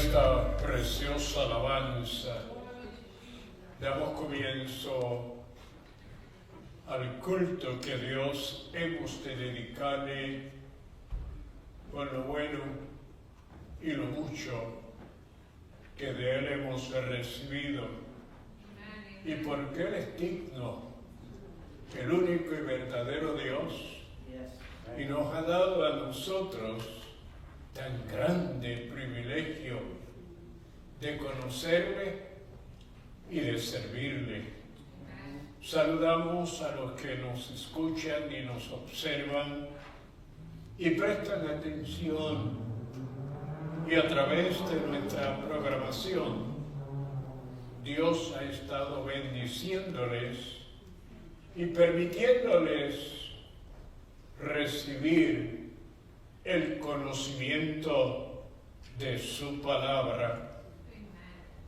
esta preciosa alabanza damos comienzo al culto que Dios hemos de dedicarle por lo bueno y lo mucho que de Él hemos recibido y porque Él es digno, el único y verdadero Dios, y nos ha dado a nosotros tan grande privilegio de conocerle y de servirle. Saludamos a los que nos escuchan y nos observan y prestan atención, y a través de nuestra programación Dios ha estado bendiciéndoles y permitiéndoles recibir el conocimiento de su palabra.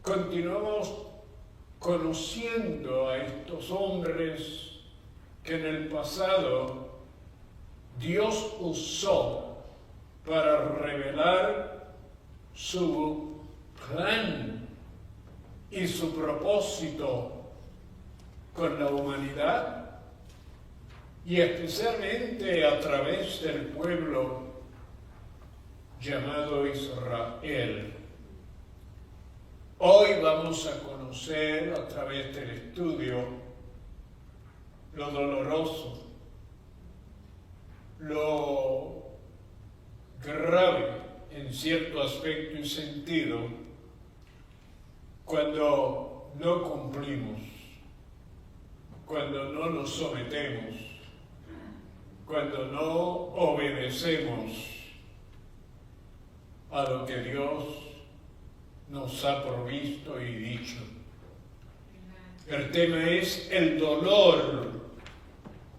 Continuamos conociendo a estos hombres que en el pasado Dios usó para revelar su plan y su propósito con la humanidad, y especialmente a través del pueblo llamado Israel. Hoy vamos a conocer a través del estudio lo doloroso, lo grave en cierto aspecto y sentido cuando no cumplimos, cuando no nos sometemos, cuando no obedecemos a lo que Dios nos ha provisto y dicho. El tema es el dolor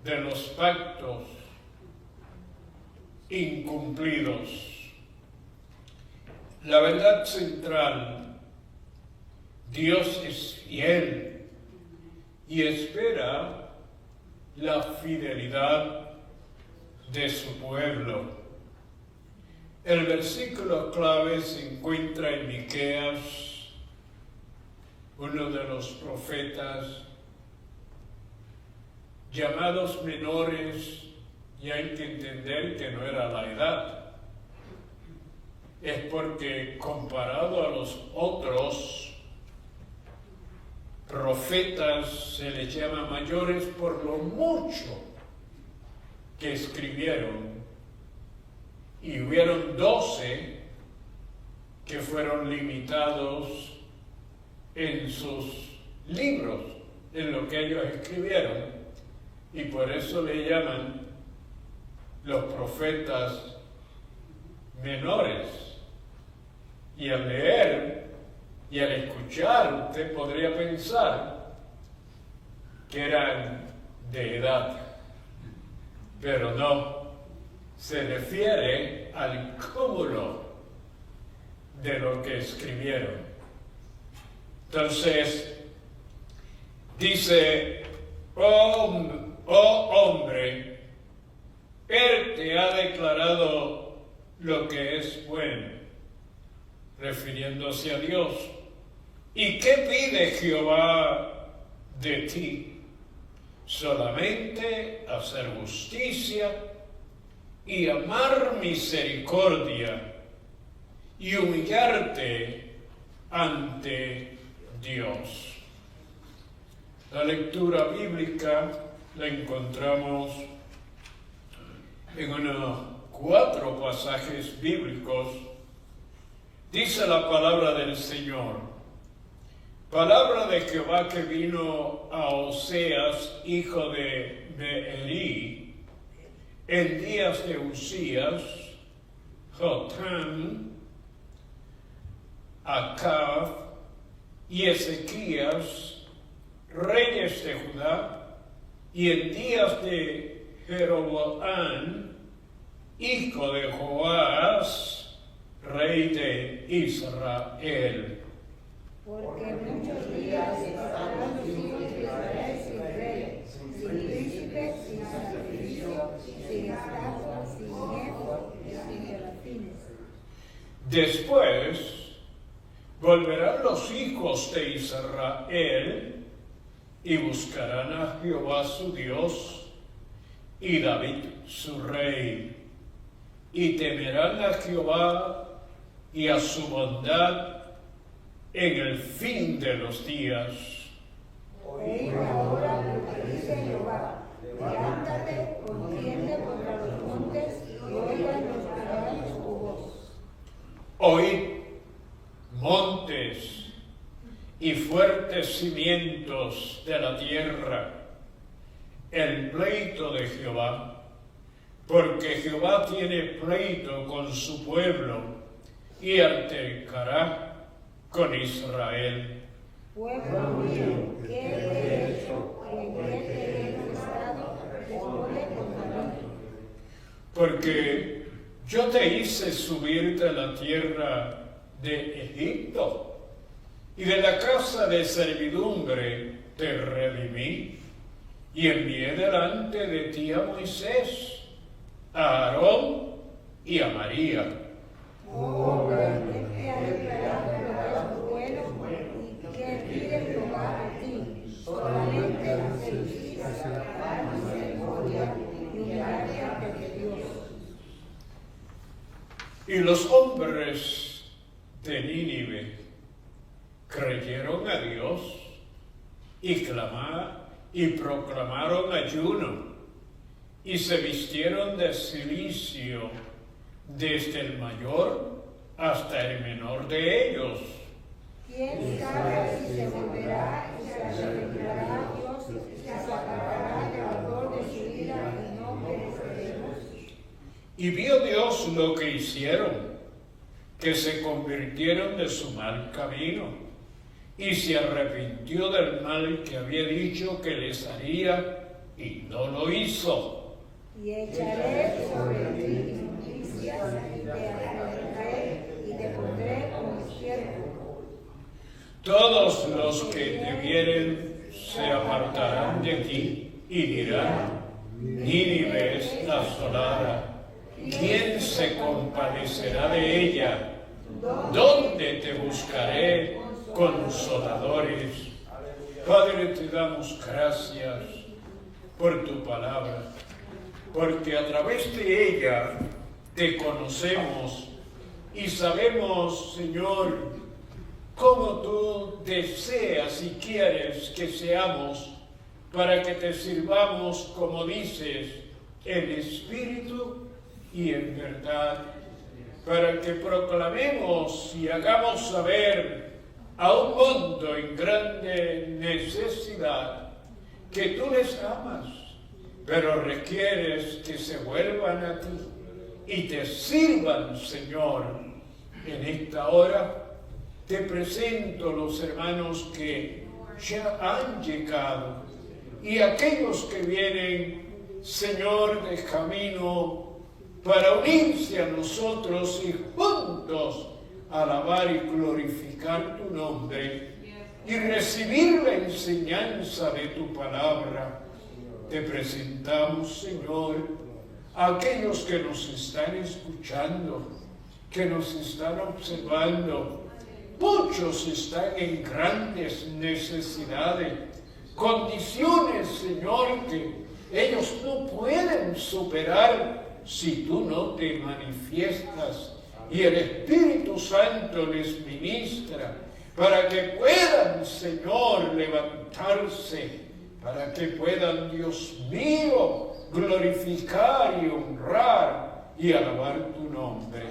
de los pactos incumplidos. La verdad central: Dios es fiel y espera la fidelidad de su pueblo. El versículo clave se encuentra en Miqueas, uno de los profetas llamados menores, y hay que entender que no era la edad. Es porque comparado a los otros profetas se les llama mayores por lo mucho que escribieron, y hubieron 12 que fueron limitados en sus libros, en lo que ellos escribieron, y por eso le llaman los profetas menores. Y al leer y al escuchar, usted podría pensar que eran de edad, pero no. Se refiere al cúmulo de lo que escribieron. Entonces, dice: oh hombre, Él te ha declarado lo que es bueno, refiriéndose a Dios. ¿Y qué pide Jehová de ti? Solamente hacer justicia y amar misericordia y humillarte ante Dios. La lectura bíblica la encontramos en unos 4 pasajes bíblicos. Dice la palabra del Señor: palabra de Jehová que vino a Oseas, hijo de Beeri, en días de Usías, Jotam, Acab y Ezequías, reyes de Judá, y en días de Jeroboam, hijo de Joás, rey de Israel. Porque muchos días estarán los hijos de Israel sin rey, sin príncipe, sin sacrificio, sin estatua, sin eco y sin serafines. Después Volverán los hijos de Israel y buscarán a Jehová su Dios y David su rey, y temerán a Jehová y a su bondad en el fin de los días. Oíd ahora lo que dice Jehová: levántate, contiende contra los montes, y oigan los ciudadanos tu voz. Oíd, montes y fuertes cimientos de la tierra, el pleito de Jehová, porque Jehová tiene pleito con su pueblo y altercará con Israel. Pueblo mío, ¿qué te he hecho? ¿En qué te he prestado? Responde contra mí. Porque yo te hice subir de la tierra de Egipto, y de la casa de servidumbre te redimí, y envié delante de ti a Moisés, a Aarón y a María. Hombre, que te ha declarado lo que es bueno y que pide Jehová a ti, solamente hacer justicia, sacar misericordia y humillarte ante Dios. Y los hombres de Nínive creyeron a Dios y proclamaron ayuno, y se vistieron de cilicio, desde el mayor hasta el menor de ellos. ¿Quién sabe si se volverá y se arrepentirá a Dios y se apartará del ardor de su ira y no pereceremos? Y vio Dios lo que hicieron, que se convirtieron de su mal camino, y se arrepintió del mal que había dicho que les haría, y no lo hizo. Y echaré sobre ti injusticias, y te afligiré, y te pondré como siervo. Todos los que te vieren se apartarán de ti, y dirán: Nínive es asolada. ¿Quién se compadecerá de ella? ¿Dónde te buscaré consoladores? Padre, te damos gracias por tu palabra, porque a través de ella te conocemos y sabemos, Señor, cómo tú deseas y quieres que seamos para que te sirvamos, como dices, en espíritu y en verdad, para que proclamemos y hagamos saber a un mundo en grande necesidad que tú les amas, pero requieres que se vuelvan a ti y te sirvan, Señor. En esta hora te presento los hermanos que ya han llegado y aquellos que vienen, Señor, de camino para unirse a nosotros y juntos alabar y glorificar tu nombre y recibir la enseñanza de tu palabra. Te presentamos, Señor, a aquellos que nos están escuchando, que nos están observando. Muchos están en grandes necesidades, condiciones, Señor, que ellos no pueden superar si tú no te manifiestas y el Espíritu Santo les ministra para que puedan, Señor, levantarse, para que puedan, Dios mío, glorificar y honrar y alabar tu nombre.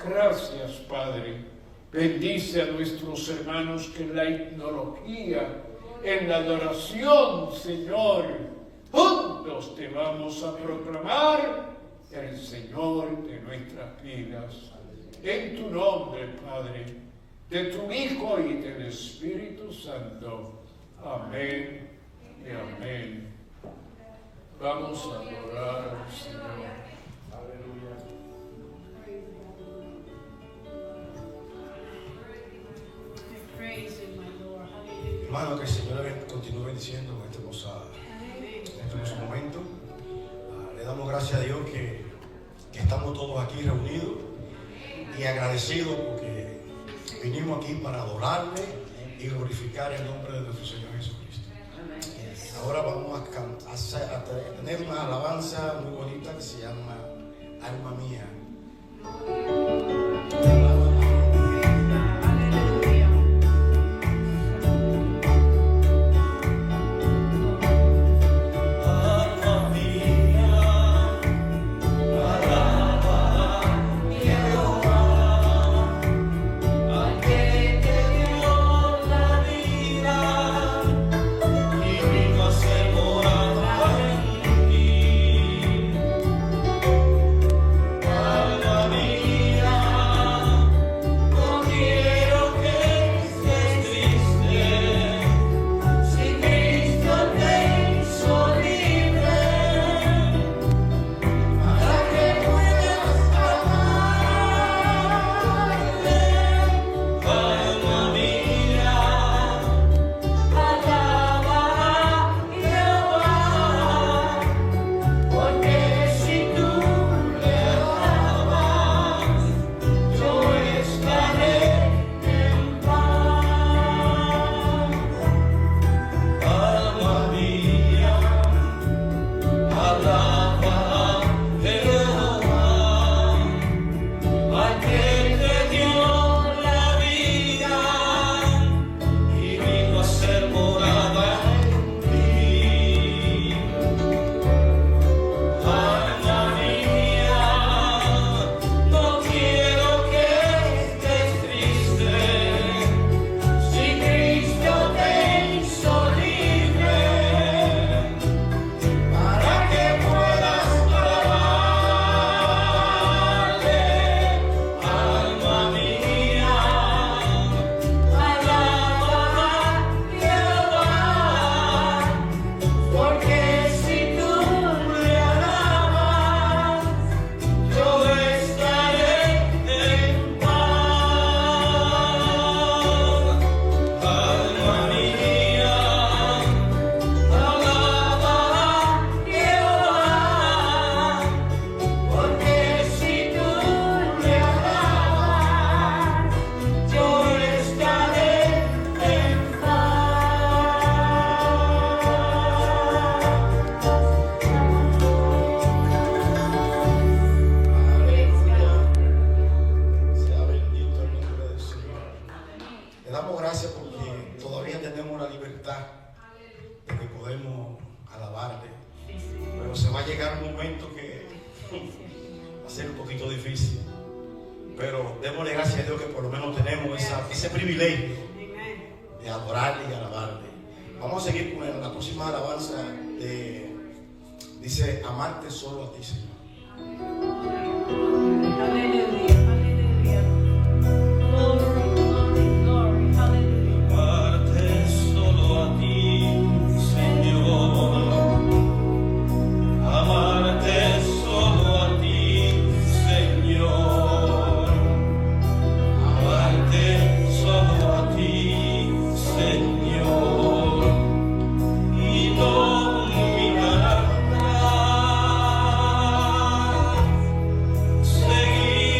Gracias, Padre. Bendice a nuestros hermanos que en la etnología, en la adoración, Señor, juntos te vamos a proclamar el Señor de nuestras vidas. En tu nombre, Padre, de tu Hijo y del Espíritu Santo. Amén y amén. Vamos a adorar al Señor. Aleluya. Hermano, que el Señor continúe bendiciendo en este hermoso momento. Le damos gracias a Dios que estamos todos aquí reunidos y agradecidos porque vinimos aquí para adorarle y glorificar el nombre de nuestro Señor Jesucristo. Ahora vamos a tener una alabanza muy bonita que se llama Alma Mía. Dice, amarte solo a ti, Señor. Aleluya, aleluya. Glory, glory, glory, aleluya. Amarte solo a ti, Señor. Amarte solo a ti, Señor. Amarte solo a ti, Señor. Y no mirar atrás, seguir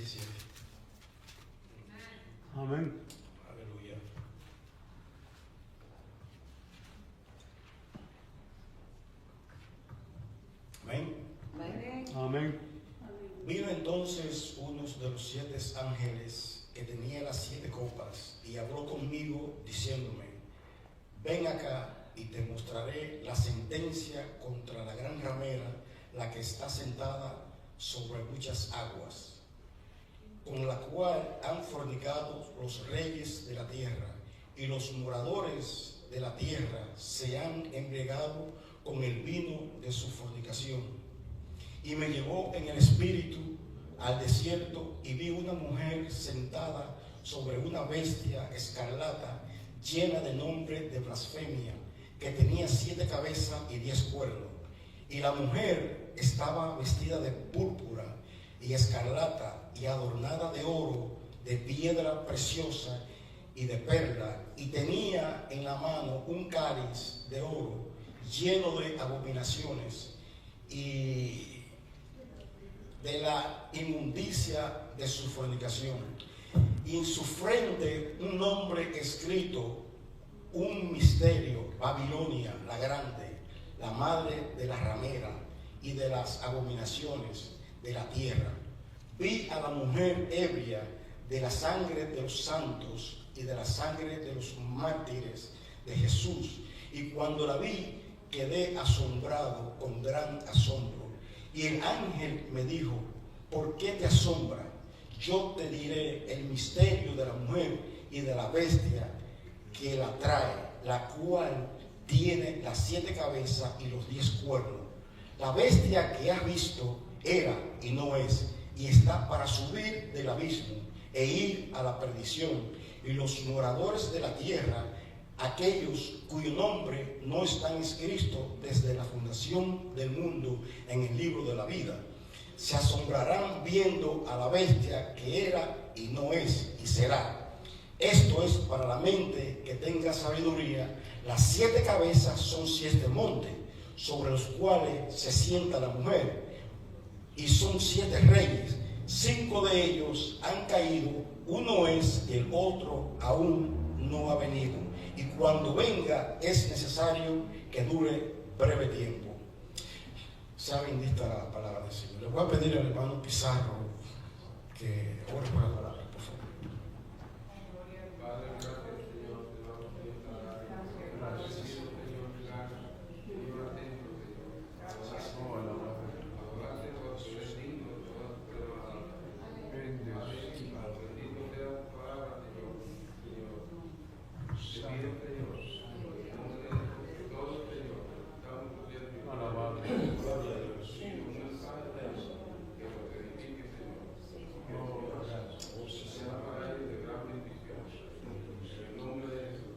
17. Amén. Aleluya. Amén. Amén. Amén. Vino entonces uno de los 7 ángeles que tenía las 7 copas y habló conmigo diciéndome: ven acá y te mostraré la sentencia contra la gran ramera, la que está sentada sobre muchas aguas, con la cual han fornicado los reyes de la tierra, y los moradores de la tierra se han embriagado con el vino de su fornicación. Y me llevó en el espíritu al desierto, y vi una mujer sentada sobre una bestia escarlata, llena de nombre de blasfemia, que tenía 7 cabezas y 10 cuernos. Y la mujer estaba vestida de púrpura y escarlata, y adornada de oro, de piedra preciosa y de perla, y tenía en la mano un cáliz de oro lleno de abominaciones y de la inmundicia de su fornicación, y en su frente un nombre escrito, un misterio: Babilonia la grande, la madre de la ramera y de las abominaciones de la tierra. Vi a la mujer ebria de la sangre de los santos y de la sangre de los mártires de Jesús, y cuando la vi quedé asombrado con gran asombro. Y el ángel me dijo: ¿por qué te asombra? Yo te diré el misterio de la mujer y de la bestia que la trae, la cual tiene las 7 cabezas y los 10 cuernos. La bestia que has visto era y no es, y está para subir del abismo e ir a la perdición. Y los moradores de la tierra, aquellos cuyo nombre no están escritos desde la fundación del mundo en el libro de la vida, se asombrarán viendo a la bestia que era y no es y será. Esto es para la mente que tenga sabiduría. Las 7 cabezas son 7 montes, sobre los cuales se sienta la mujer, y son 7 reyes. 5 de ellos han caído, uno es y el otro aún no ha venido, y cuando venga es necesario que dure breve tiempo. Sea bendita la palabra del Señor. Le voy a pedir al hermano Pizarro que ore por la palabra, por favor. Padre, gracias, Señor, te damos esta agradecido, Señor, Señor, atento, Señor, adorarte, Dios, tú eres digno de toda tu palabra. Bendito sea tu palabra, Señor, te pido, Señor, en nombre de todos, Señor, estamos contigo, Alabado. Gloria a Dios. un mensaje, Señor, que nos edifique, Señor, que sea para ellos de gran bendición. En el nombre de Jesús.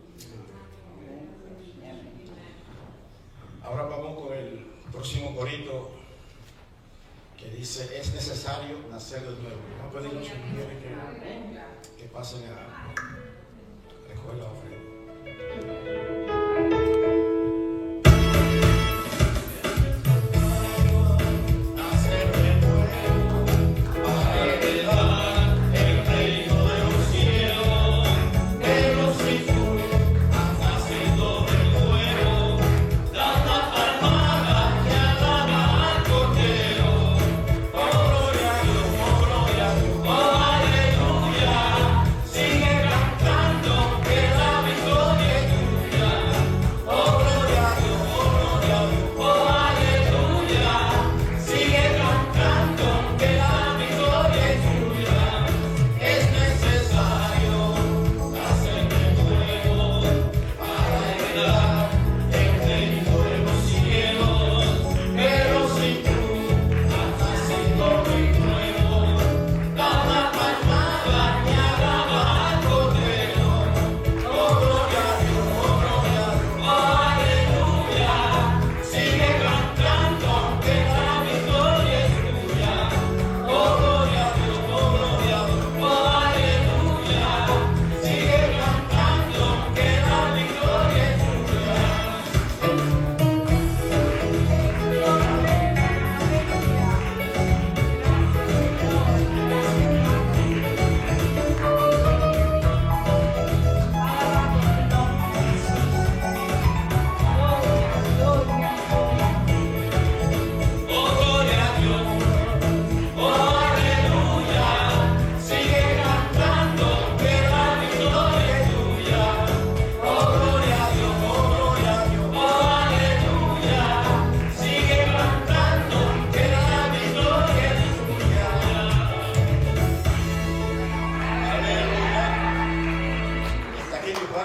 Ahora vamos con el próximo corito que dice: es necesario nacer de nuevo. Vamos a pedir a los mujeres que pasen a recoger la ofrenda. Sigue cantando que la victoria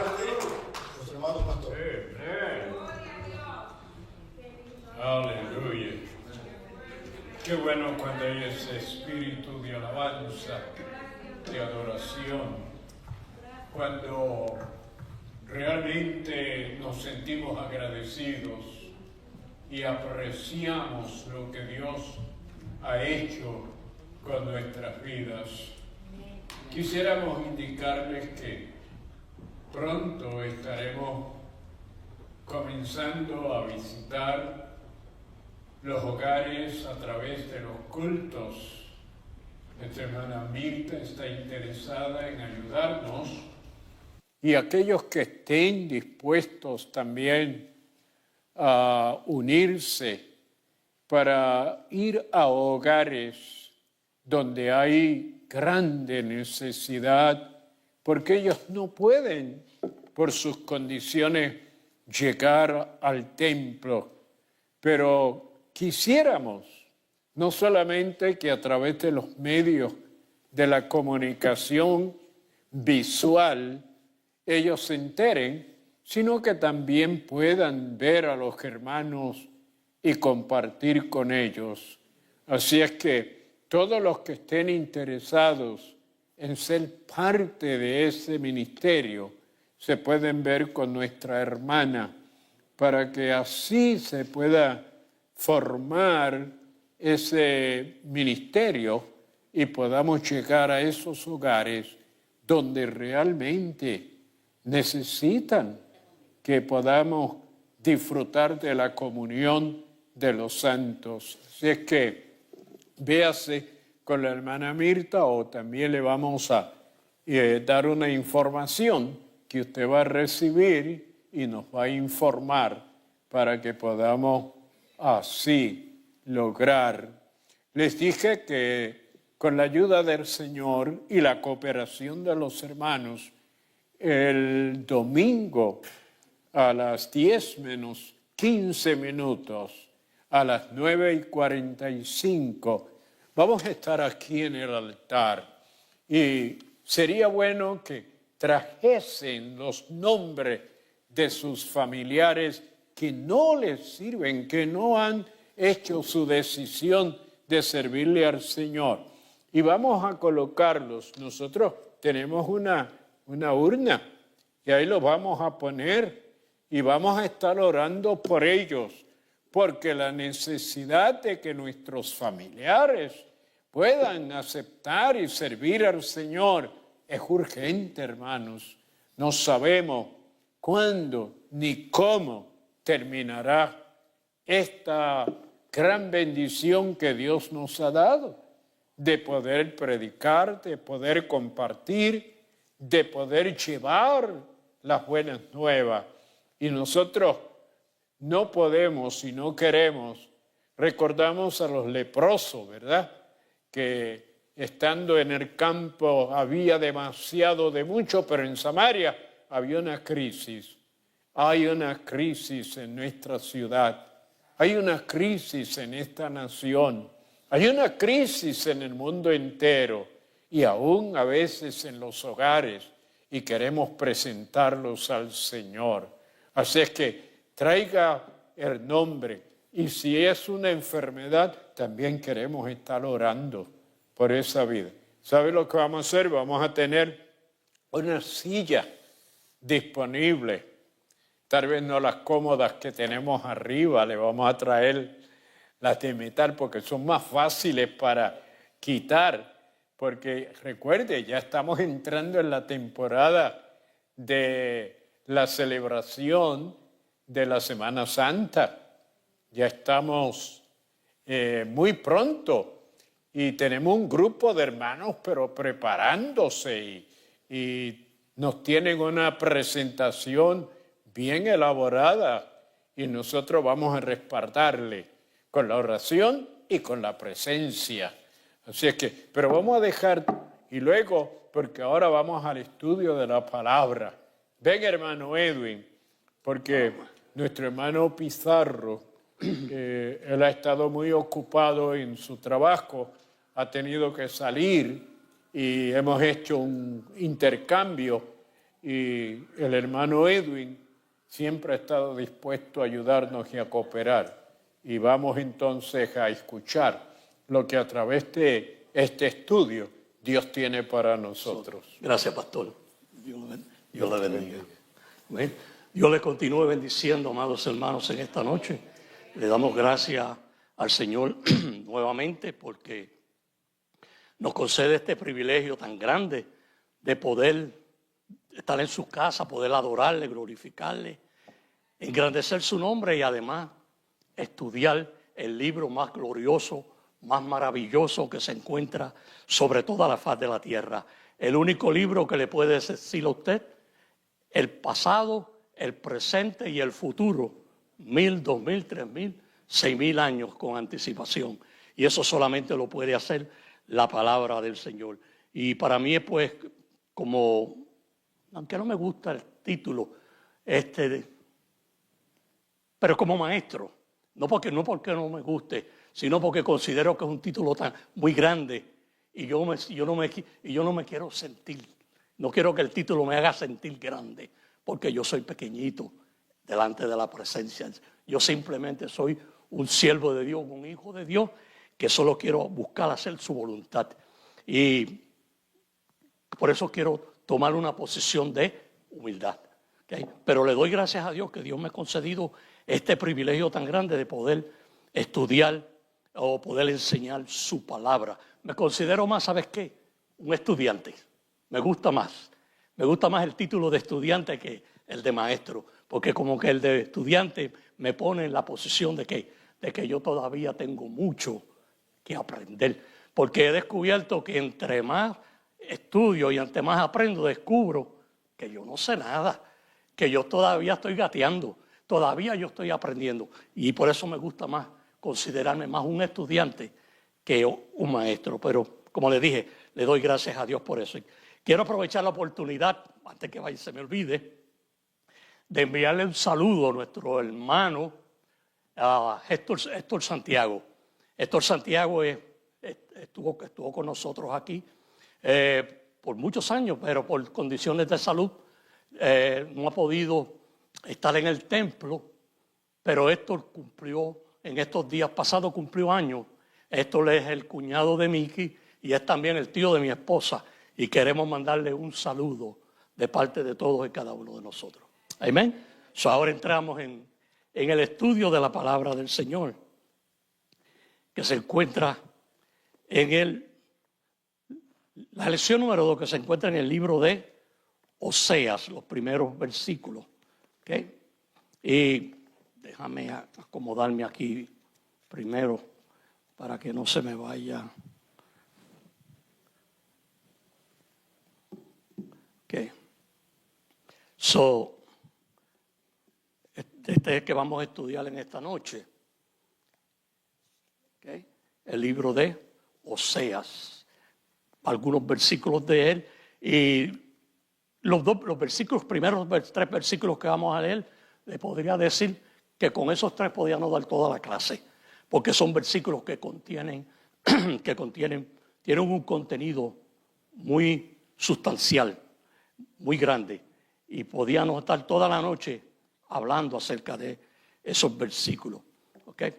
parte, nuestro hermano pastor. Aleluya. Qué bueno cuando hay ese espíritu de alabanza, de adoración, cuando realmente nos sentimos agradecidos y apreciamos lo que Dios ha hecho con nuestras vidas. Quisiéramos indicarles que pronto estaremos comenzando a visitar los hogares a través de los cultos. Nuestra hermana Mirta está interesada en ayudarnos, y aquellos que estén dispuestos también a unirse para ir a hogares donde hay grande necesidad, porque ellos no pueden, por sus condiciones, llegar al templo. Pero quisiéramos, no solamente que a través de los medios de la comunicación visual ellos se enteren, sino que también puedan ver a los hermanos y compartir con ellos. Así es que todos los que estén interesados en ser parte de ese ministerio se pueden ver con nuestra hermana para que así se pueda formar ese ministerio y podamos llegar a esos hogares donde realmente necesitan que podamos disfrutar de la comunión de los santos. Así es que véase con la hermana Mirta, o también le vamos a dar una información que usted va a recibir y nos va a informar para que podamos así lograr. Les dije que con la ayuda del Señor y la cooperación de los hermanos, el domingo a las 10 menos 15 minutos, a las 9:45, vamos a estar aquí en el altar. Y sería bueno que trajesen los nombres de sus familiares que no les sirven, que no han hecho su decisión de servirle al Señor. Y vamos a colocarlos. Nosotros tenemos una urna y ahí los vamos a poner y vamos a estar orando por ellos, porque la necesidad de que nuestros familiares puedan aceptar y servir al Señor es urgente, hermanos. No sabemos cuándo ni cómo terminará esta gran bendición que Dios nos ha dado, de poder predicar, de poder compartir, de poder llevar las buenas nuevas. Y nosotros no podemos y no queremos. Recordamos a los leprosos, ¿verdad? Que estando en el campo había demasiado de mucho, pero en Samaria había una crisis. Hay una crisis en nuestra ciudad. Hay una crisis en esta nación. Hay una crisis en el mundo entero y aún a veces en los hogares, y queremos presentarlos al Señor. Así es que traiga el nombre, y si es una enfermedad, también queremos estar orando por esa vida. ¿Sabe lo que vamos a hacer? Vamos a tener una silla disponible, tal vez no las cómodas que tenemos arriba, le vamos a traer las de metal porque son más fáciles para quitar, porque recuerde, ya estamos entrando en la temporada de la celebración de la Semana Santa. Ya estamos muy pronto y tenemos un grupo de hermanos pero preparándose y nos tienen una presentación bien elaborada y nosotros vamos a respaldarle con la oración y con la presencia. Así es que, pero vamos a dejar, y luego, porque ahora vamos al estudio de la palabra. Ven, hermano Edwin, porque nuestro hermano Pizarro, él ha estado muy ocupado en su trabajo, ha tenido que salir y hemos hecho un intercambio y el hermano Edwin siempre ha estado dispuesto a ayudarnos y a cooperar. Y vamos entonces a escuchar lo que a través de este estudio Dios tiene para nosotros. Gracias, pastor. Dios le bendiga. Amén. Dios le continúe bendiciendo, amados hermanos, en esta noche. Le damos gracias al Señor nuevamente porque nos concede este privilegio tan grande de poder estar en su casa, poder adorarle, glorificarle, engrandecer su nombre y además estudiar el libro más glorioso, más maravilloso que se encuentra sobre toda la faz de la tierra. El único libro que le puede decir a usted el pasado, el presente y el futuro, 1000, 2000, 3000, 6000 años con anticipación. Y eso solamente lo puede hacer la palabra del Señor. Y para mí es pues como, aunque no me gusta el título, pero como maestro, no porque no me guste, sino porque considero que es un título muy grande y yo no me quiero sentir, no quiero que el título me haga sentir grande, porque yo soy pequeñito delante de la presencia. Yo simplemente soy un siervo de Dios, un hijo de Dios, que solo quiero buscar hacer su voluntad. Y por eso quiero tomar una posición de humildad. ¿Okay? Pero le doy gracias a Dios que Dios me ha concedido este privilegio tan grande de poder estudiar o poder enseñar su palabra. Me considero más, ¿sabes qué? Un estudiante. Me gusta más el título de estudiante que el de maestro, porque como que el de estudiante me pone en la posición de que yo todavía tengo mucho que aprender, porque he descubierto que entre más estudio y entre más aprendo, descubro que yo no sé nada, que yo todavía estoy gateando, todavía yo estoy aprendiendo, y por eso me gusta más considerarme más un estudiante que un maestro. Pero como le dije, le doy gracias a Dios por eso. Y quiero aprovechar la oportunidad, antes que se me olvide, de enviarle un saludo a nuestro hermano Héctor Santiago. Héctor Santiago estuvo con nosotros aquí por muchos años, pero por condiciones de salud no ha podido estar en el templo. Pero Héctor cumplió, en estos días pasados cumplió años. Héctor es el cuñado de Miki y es también el tío de mi esposa. Y queremos mandarle un saludo de parte de todos y cada uno de nosotros. Amén. Ahora entramos en el estudio de la palabra del Señor, que se encuentra en la lección número 2, que se encuentra en el libro de Oseas, los primeros versículos. ¿Okay? Y déjame acomodarme aquí primero para que no se me vaya. Okay. Este es que vamos a estudiar en esta noche. Okay. El libro de Oseas. Algunos versículos de él. Y los primeros 3 versículos que vamos a leer, le podría decir que con esos 3 podíamos dar toda la clase. Porque son versículos que tienen un contenido muy sustancial, muy grande. Y podíamos estar toda la noche hablando acerca de esos versículos. ¿Okay?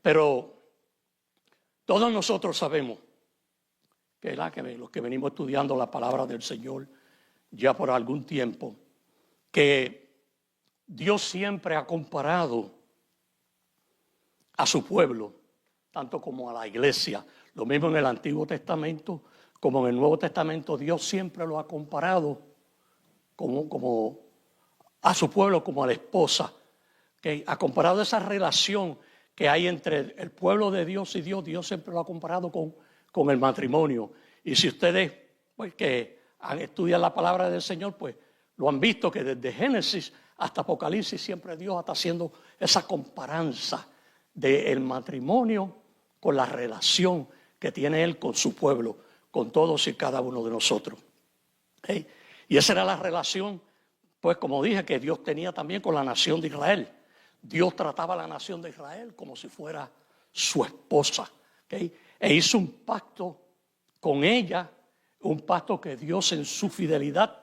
Pero todos nosotros sabemos que los que venimos estudiando la palabra del Señor ya por algún tiempo, que Dios siempre ha comparado a su pueblo, tanto como a la iglesia. Lo mismo en el Antiguo Testamento como en el Nuevo Testamento, Dios siempre lo ha comparado como a su pueblo, como a la esposa. ¿Okay? Ha comparado esa relación que hay entre el pueblo de Dios y Dios siempre lo ha comparado con el matrimonio. Y si ustedes pues, que han estudiado la palabra del Señor, pues lo han visto que desde Génesis hasta Apocalipsis siempre Dios está haciendo esa comparanza del matrimonio con la relación que tiene Él con su pueblo, con todos y cada uno de nosotros. ¿Okay? Y esa era la relación, pues como dije, que Dios tenía también con la nación de Israel. Dios trataba a la nación de Israel como si fuera su esposa. ¿Okay? E hizo un pacto con ella, un pacto que Dios en su fidelidad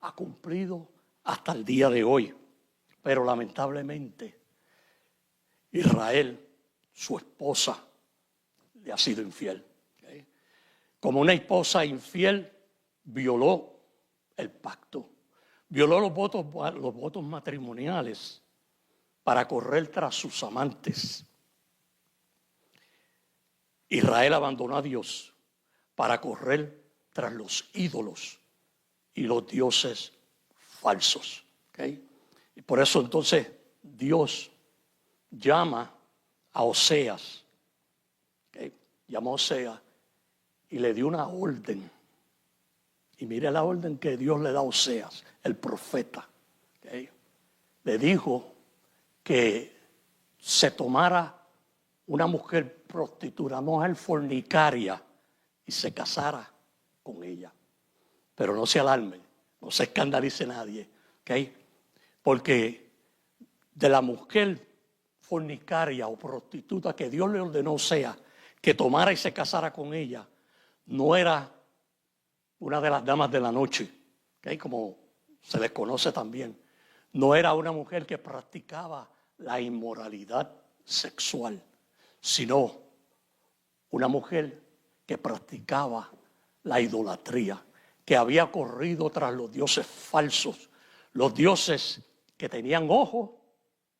ha cumplido hasta el día de hoy. Pero lamentablemente, Israel, su esposa, le ha sido infiel. ¿Okay? Como una esposa infiel, violó el pacto, violó los votos matrimoniales para correr tras sus amantes. Israel abandonó a Dios para correr tras los ídolos y los dioses falsos. ¿Okay? Y por eso entonces Dios llama a Oseas. ¿Okay? Llamó a Oseas y le dio una orden. Y mire la orden que Dios le da a Oseas, el profeta. ¿Okay? Le dijo que se tomara una mujer prostituta, una mujer fornicaria, y se casara con ella. Pero no se alarme, no se escandalice nadie, ¿okay? Porque de la mujer fornicaria o prostituta que Dios le ordenó sea que tomara y se casara con ella, no era una de las damas de la noche, ¿okay? Como se les conoce también. No era una mujer que practicaba la inmoralidad sexual, sino una mujer que practicaba la idolatría, que había corrido tras los dioses falsos, los dioses que tenían ojos,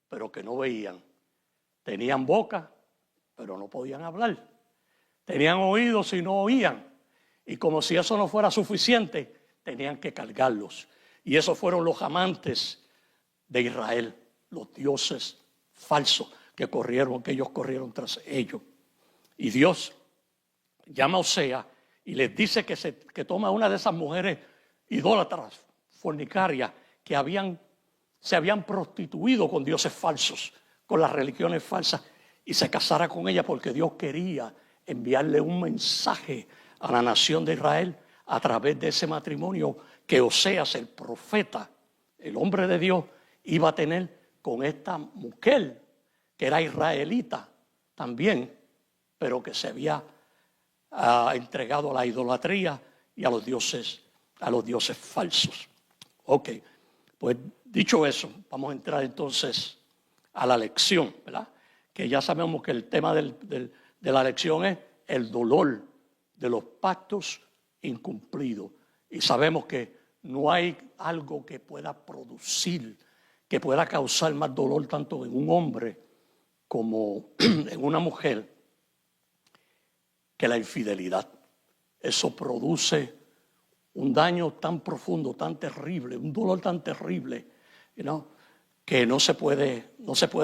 pero que no veían, tenían boca, pero no podían hablar, tenían oídos y no oían, y como si eso no fuera suficiente, tenían que cargarlos. Y esos fueron los amantes de Israel, los dioses falsos que ellos corrieron tras ellos. Y Dios llama a Oseas y les dice que toma una de esas mujeres idólatras, fornicarias, que se habían prostituido con dioses falsos, con las religiones falsas, y se casara con ella porque Dios quería enviarle un mensaje a la nación de Israel a través de ese matrimonio que Oseas, el profeta, el hombre de Dios, iba a tener con esta mujer que era israelita también, pero que se había entregado a la idolatría y a los dioses falsos. Ok, pues dicho eso, vamos a entrar entonces a la lección, ¿verdad? Que ya sabemos que el tema de la lección es el dolor de los pactos incumplidos. Y sabemos que no hay algo que pueda producir, que pueda causar más dolor tanto en un hombre como en una mujer, que la infidelidad. Eso produce un daño tan profundo, tan terrible, un dolor tan terrible, que no se puede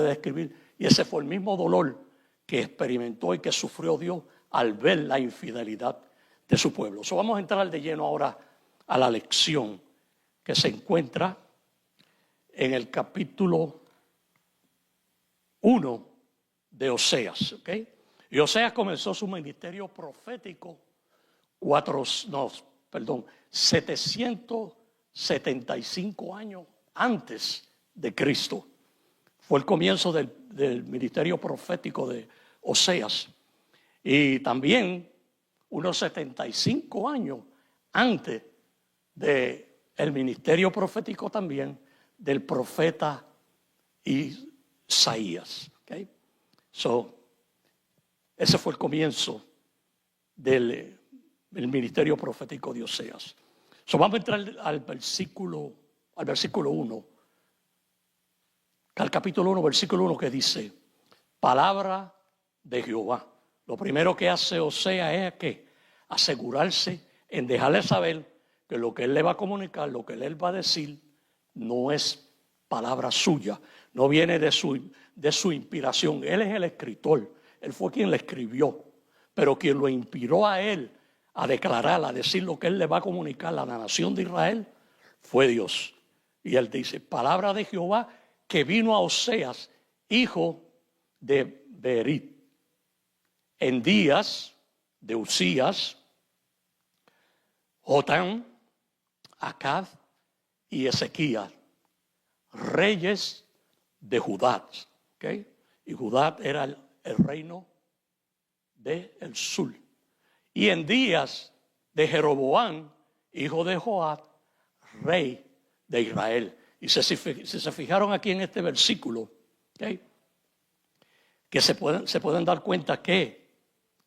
describir. Y ese fue el mismo dolor que experimentó y que sufrió Dios al ver la infidelidad de su pueblo. Vamos a entrar de lleno ahora a la lección que se encuentra en el capítulo 1 de Oseas, ¿ok? Y Oseas comenzó su ministerio profético 775 años antes de Cristo. Fue el comienzo del ministerio profético de Oseas. Y también unos 75 años antes del ministerio profético también del profeta Isaías. ¿Okay? Ese fue el comienzo del ministerio profético de Oseas. Vamos a entrar al versículo 1, al capítulo 1, versículo 1, que dice: palabra de Jehová. Lo primero que hace Oseas es que asegurarse en dejarle saber que lo que él le va a comunicar, lo que él va a decir, no es palabra suya, no viene de su inspiración. Él es el escritor, él fue quien le escribió, pero quien lo inspiró a él a declarar, a decir lo que él le va a comunicar a la nación de Israel, fue Dios. Y él dice: palabra de Jehová que vino a Oseas, hijo de Berit, en días de Usías, Jotam, Acaz y Ezequías, reyes de Judá. ¿Okay? Y Judá era el reino del sur. Y en días de Jeroboam, hijo de Joab, rey de Israel. Y si se fijaron aquí en este versículo, ¿okay?, que se pueden dar cuenta que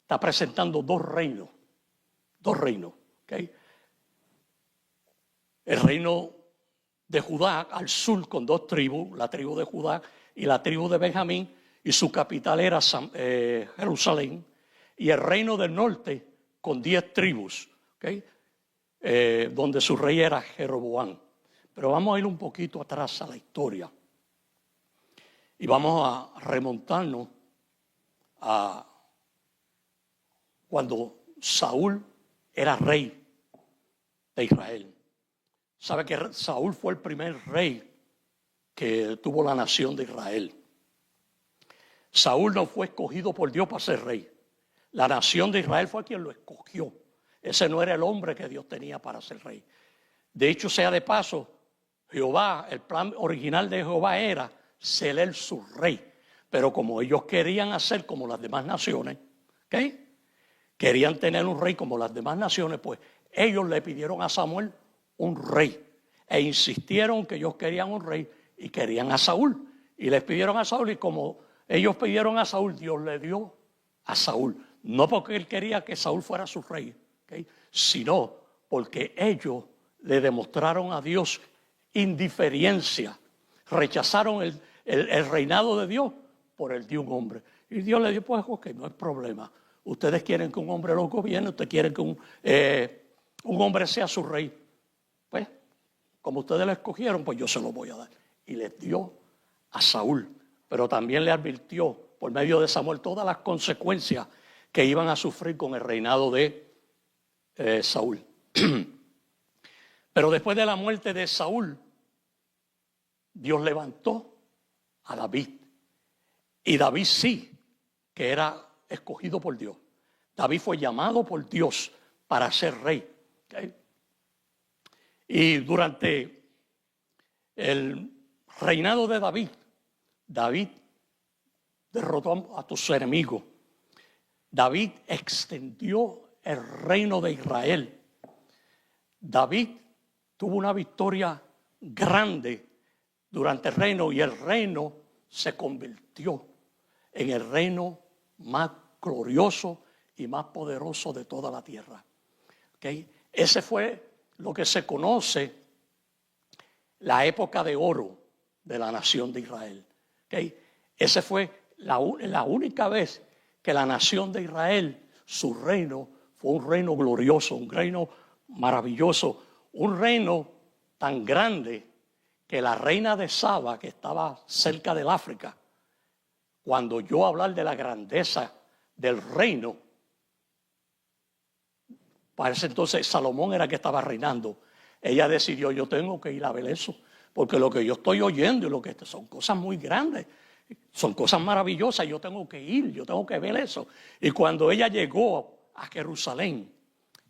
está presentando dos reinos, ¿okay? El reino de Judá al sur con dos tribus, la tribu de Judá y la tribu de Benjamín, y su capital era Jerusalén, y el reino del norte con 10 tribus, ¿okay?, donde su rey era Jeroboam. Pero vamos a ir un poquito atrás a la historia y vamos a remontarnos a cuando Saúl era rey de Israel. Sabe que Saúl fue el primer rey que tuvo la nación de Israel. Saúl no fue escogido por Dios para ser rey. La nación de Israel fue quien lo escogió. Ese no era el hombre que Dios tenía para ser rey. De hecho, sea de paso, Jehová, el plan original de Jehová era ser él su rey. Pero como ellos querían hacer como las demás naciones, ¿okay?, querían tener un rey como las demás naciones, pues ellos le pidieron a Samuel un rey. E insistieron que ellos querían un rey y querían a Saúl. Y les pidieron a Saúl, y como ellos pidieron a Saúl, Dios le dio a Saúl. No porque él quería que Saúl fuera su rey, ¿okay?, sino porque ellos le demostraron a Dios indiferencia. Rechazaron el reinado de Dios por el de un hombre. Y Dios le dijo, pues ok, no hay problema. Ustedes quieren que un hombre los gobierne, ustedes quieren que un hombre sea su rey. Pues, como ustedes lo escogieron, pues yo se lo voy a dar. Y les dio a Saúl. Pero también le advirtió por medio de Samuel todas las consecuencias que iban a sufrir con el reinado de Saúl. Pero después de la muerte de Saúl, Dios levantó a David. Y David sí, que era escogido por Dios. David fue llamado por Dios para ser rey. ¿Okay? Y durante el reinado de David, David derrotó a sus enemigos. David extendió el reino de Israel. David tuvo una victoria grande durante el reino, y el reino se convirtió en el reino más glorioso y más poderoso de toda la tierra. ¿Okay? Ese fue lo que se conoce la época de oro de la nación de Israel. ¿Okay? Ese fue la única vez que la nación de Israel, su reino, fue un reino glorioso, un reino maravilloso, un reino tan grande que la reina de Saba, que estaba cerca del África, cuando oyó hablar de la grandeza del reino, para ese entonces Salomón era el que estaba reinando, ella decidió, yo tengo que ir a ver eso, porque lo que yo estoy oyendo y lo que son cosas muy grandes, son cosas maravillosas, yo tengo que ir, yo tengo que ver eso. Y cuando ella llegó a Jerusalén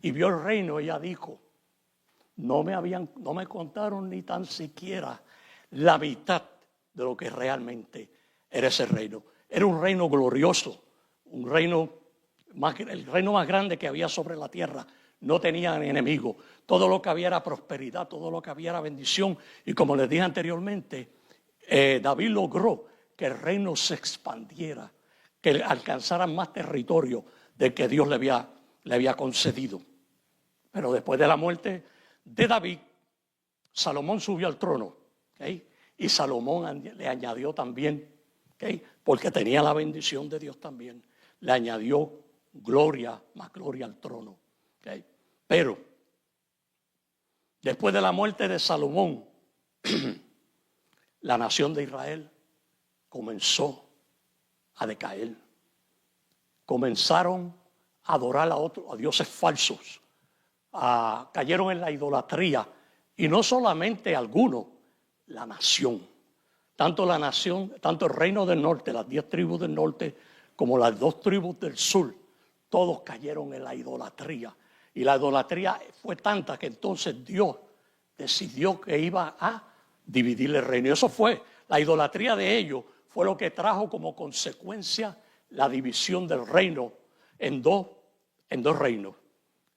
y vio el reino, ella dijo, no me contaron ni tan siquiera la mitad de lo que realmente era ese reino. Era un reino glorioso, el reino más grande que había sobre la tierra. No tenían enemigos. Todo lo que había era prosperidad, todo lo que había era bendición. Y como les dije anteriormente, David logró que el reino se expandiera, que alcanzara más territorio del que Dios le había concedido. Pero después de la muerte de David, Salomón subió al trono, ¿okay? Y Salomón le añadió también, ¿okay?, porque tenía la bendición de Dios también, le añadió más gloria al trono. ¿Okay? Pero después de la muerte de Salomón, la nación de Israel comenzó a decaer. Comenzaron a adorar a dioses falsos. Cayeron en la idolatría, y no solamente algunos, la nación. Tanto el reino del norte, las 10 tribus del norte, como las 2 tribus del sur, todos cayeron en la idolatría. Y la idolatría fue tanta que entonces Dios decidió que iba a dividir el reino. Y eso fue, la idolatría de ellos fue lo que trajo como consecuencia la división del reino en dos reinos.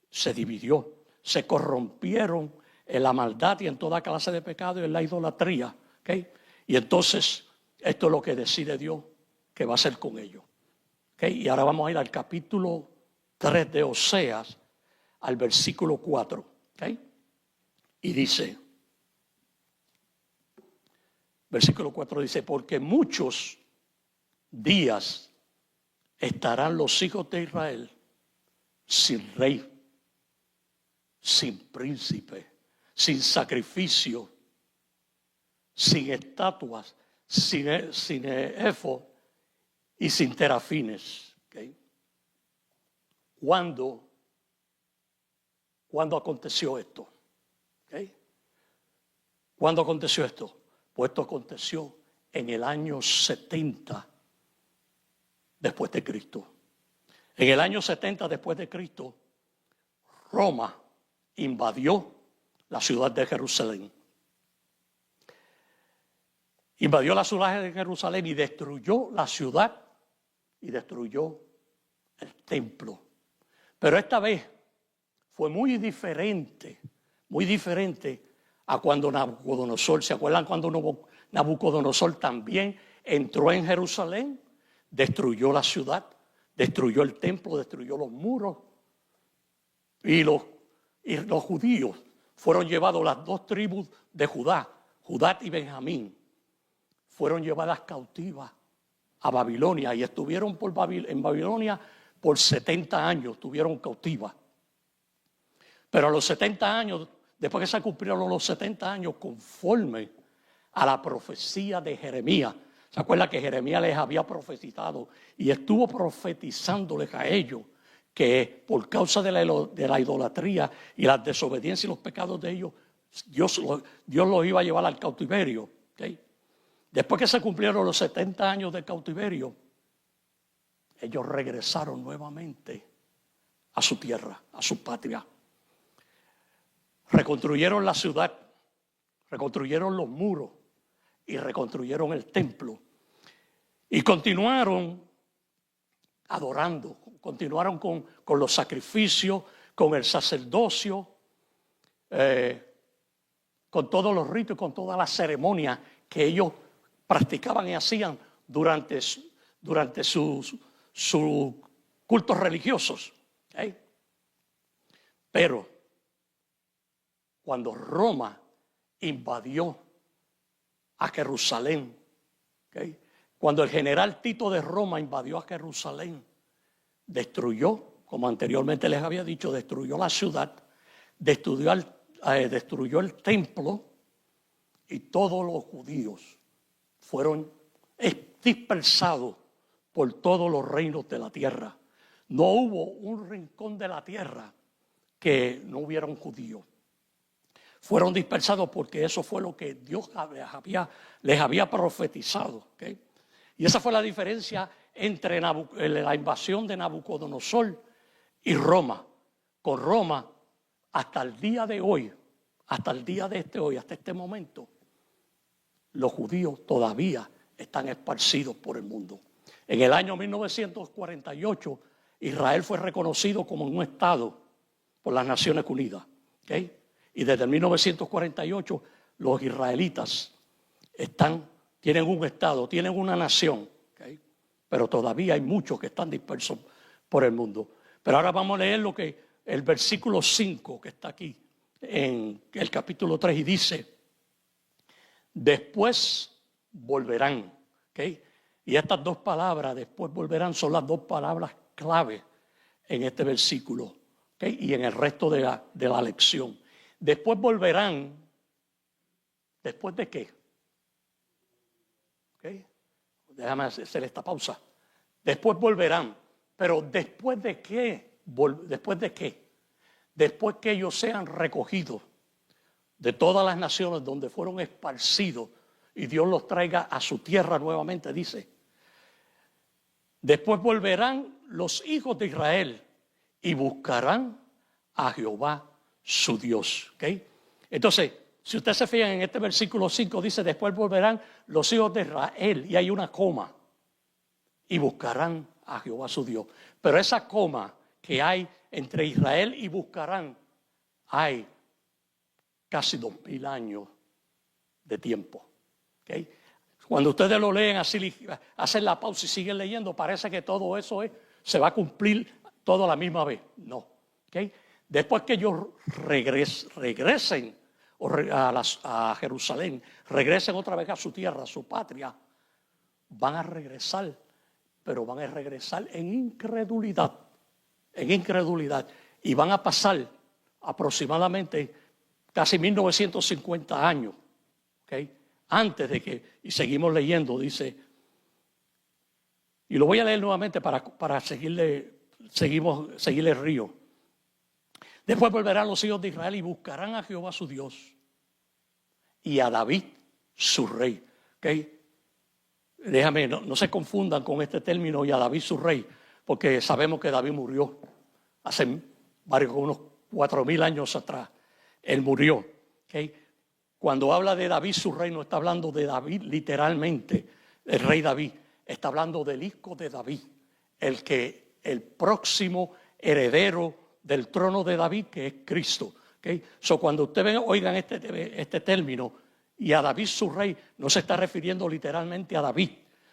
Se dividió, se corrompieron en la maldad y en toda clase de pecado y en la idolatría. ¿Okay? Y entonces, esto es lo que decide Dios que va a hacer con ellos. ¿Okay? Y ahora vamos a ir al capítulo 3 de Oseas, al versículo 4. ¿Okay? Y dice, versículo 4 dice, porque muchos días estarán los hijos de Israel sin rey, sin príncipe, sin sacrificio, sin estatuas, sin éfod y sin terafines. ¿Okay? ¿Cuándo aconteció esto? ¿Okay? ¿Cuándo aconteció esto? Pues esto aconteció en el año 70 después de Cristo. En el año 70 después de Cristo, Roma invadió la ciudad de Jerusalén. Invadió la ciudad de Jerusalén y destruyó la ciudad y destruyó el templo. Pero esta vez fue muy diferente a cuando Nabucodonosor, ¿se acuerdan cuando Nabucodonosor también entró en Jerusalén? Destruyó la ciudad, destruyó el templo, destruyó los muros. Y los judíos fueron llevados, las dos tribus de Judá y Benjamín, fueron llevadas cautivas a Babilonia y estuvieron en Babilonia por 70 años, estuvieron cautivas. Pero a los 70 años, después que se cumplieron los 70 años, conforme a la profecía de Jeremías, ¿se acuerdan que Jeremías les había profetizado y estuvo profetizándoles a ellos que por causa de la idolatría y la desobediencia y los pecados de ellos, Dios los iba a llevar al cautiverio? ¿Okay? Después que se cumplieron los 70 años de cautiverio, ellos regresaron nuevamente a su tierra, a su patria. Reconstruyeron la ciudad, reconstruyeron los muros y reconstruyeron el templo. Y continuaron adorando, continuaron con los sacrificios, con el sacerdocio, con todos los ritos y con todas las ceremonias que ellos practicaban y hacían durante sus cultos religiosos. ¿Okay? Pero cuando Roma invadió a Jerusalén, ¿okay? Cuando el general Tito de Roma invadió a Jerusalén, destruyó, como anteriormente les había dicho, destruyó la ciudad, destruyó el templo y todos los judíos fueron dispersados por todos los reinos de la tierra. No hubo un rincón de la tierra que no hubiera un judío. Fueron dispersados porque eso fue lo que Dios les había profetizado. ¿Okay? Y esa fue la diferencia entre la invasión de Nabucodonosor y Roma. Con Roma, hasta el día de hoy, hasta este momento, los judíos todavía están esparcidos por el mundo. En el año 1948, Israel fue reconocido como un estado por las Naciones Unidas. ¿Okay? Y desde 1948 los israelitas tienen un estado, tienen una nación, ¿okay? Pero todavía hay muchos que están dispersos por el mundo. Pero ahora vamos a leer el versículo 5 que está aquí en el capítulo 3 y dice, después volverán. ¿Okay? Y estas dos palabras, después volverán, son las dos palabras clave en este versículo, ¿okay? Y en el resto de la lección. Después volverán, ¿después de qué? ¿Okay? Déjame hacer esta pausa. Después volverán, pero ¿después de qué? ¿Después de qué? Después que ellos sean recogidos de todas las naciones donde fueron esparcidos y Dios los traiga a su tierra nuevamente, dice. Después volverán los hijos de Israel y buscarán a Jehová su Dios. ¿Okay? Entonces, si ustedes se fijan en este versículo 5, dice, después volverán los hijos de Israel, y hay una coma, y buscarán a Jehová su Dios. Pero esa coma que hay entre Israel y buscarán, hay casi 2000 años de tiempo. ¿Okay? Cuando ustedes lo leen así, hacen la pausa y siguen leyendo, parece que todo eso se va a cumplir todo a la misma vez. No. ¿Okay? Después que ellos regresen a Jerusalén, regresen otra vez a su tierra, a su patria, van a regresar, pero van a regresar en incredulidad, y van a pasar aproximadamente casi 1950 años, ¿okay? Antes de que, y seguimos leyendo, dice, y lo voy a leer nuevamente para seguirle el río. Después volverán los hijos de Israel y buscarán a Jehová su Dios y a David su rey. ¿Okay? Déjame, no se confundan con este término y a David su rey, porque sabemos que David murió hace unos 4000 años atrás. Él murió. ¿Okay? Cuando habla de David su rey, no está hablando de David literalmente, el rey David. Está hablando del hijo de David, el próximo heredero del trono de David, que es Cristo. ¿Okay? So, cuando ustedes oigan este término, y a David su rey, no se está refiriendo literalmente a David,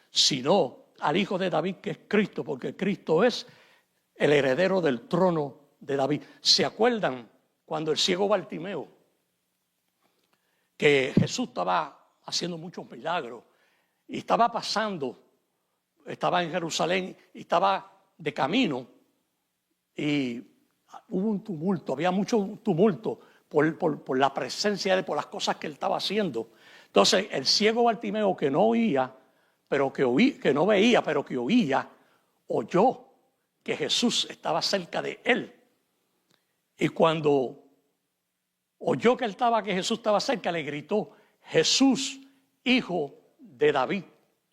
sino al hijo de David, que es Cristo, porque Cristo es el heredero del trono de David. ¿Se acuerdan cuando el ciego Bartimeo, que Jesús estaba haciendo muchos milagros y estaba pasando, estaba en Jerusalén y estaba de camino y hubo un tumulto, había mucho tumulto por la presencia de él, por las cosas que él estaba haciendo? Entonces el ciego Bartimeo, que no oía, que no veía, pero que oía, oyó que Jesús estaba cerca de él. Y cuando oyó que Jesús estaba cerca, le gritó: Jesús, hijo de David,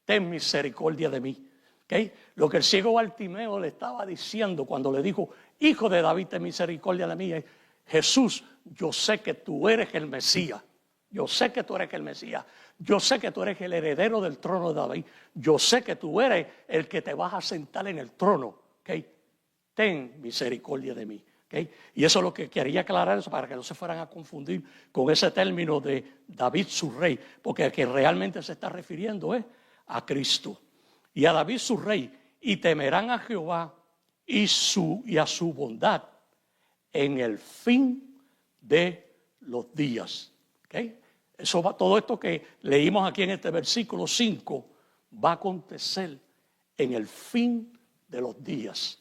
ten misericordia de mí. ¿Okay? Lo que el ciego Bartimeo le estaba diciendo cuando le dijo: hijo de David, ten misericordia de mí, es: Jesús, yo sé que tú eres el Mesías. Yo sé que tú eres el Mesías. Yo sé que tú eres el heredero del trono de David. Yo sé que tú eres el que te vas a sentar en el trono. ¿Okay? Ten misericordia de mí. ¿Okay? Y eso es lo que quería aclarar, eso, para que no se fueran a confundir con ese término de David su rey, porque el que realmente se está refiriendo es a Cristo. Y a David su rey, y temerán a Jehová y a su bondad en el fin de los días. ¿Okay? Todo esto que leímos aquí en este versículo 5 va a acontecer en el fin de los días.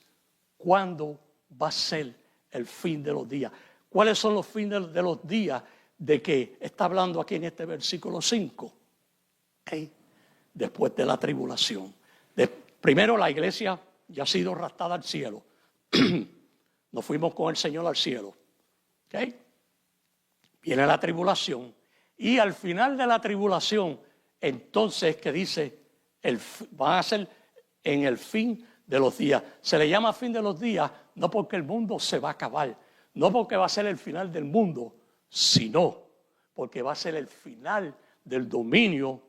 ¿Cuándo va a ser el fin de los días? ¿Cuáles son los fines de los días de que está hablando aquí en este versículo 5? ¿Okay? Después de la tribulación. Primero, la iglesia ya ha sido raptada al cielo. Nos fuimos con el Señor al cielo. ¿Okay? Viene la tribulación. Y al final de la tribulación, entonces que dice, va a ser en el fin de los días. Se le llama fin de los días no porque el mundo se va a acabar, no porque va a ser el final del mundo, sino porque va a ser el final del dominio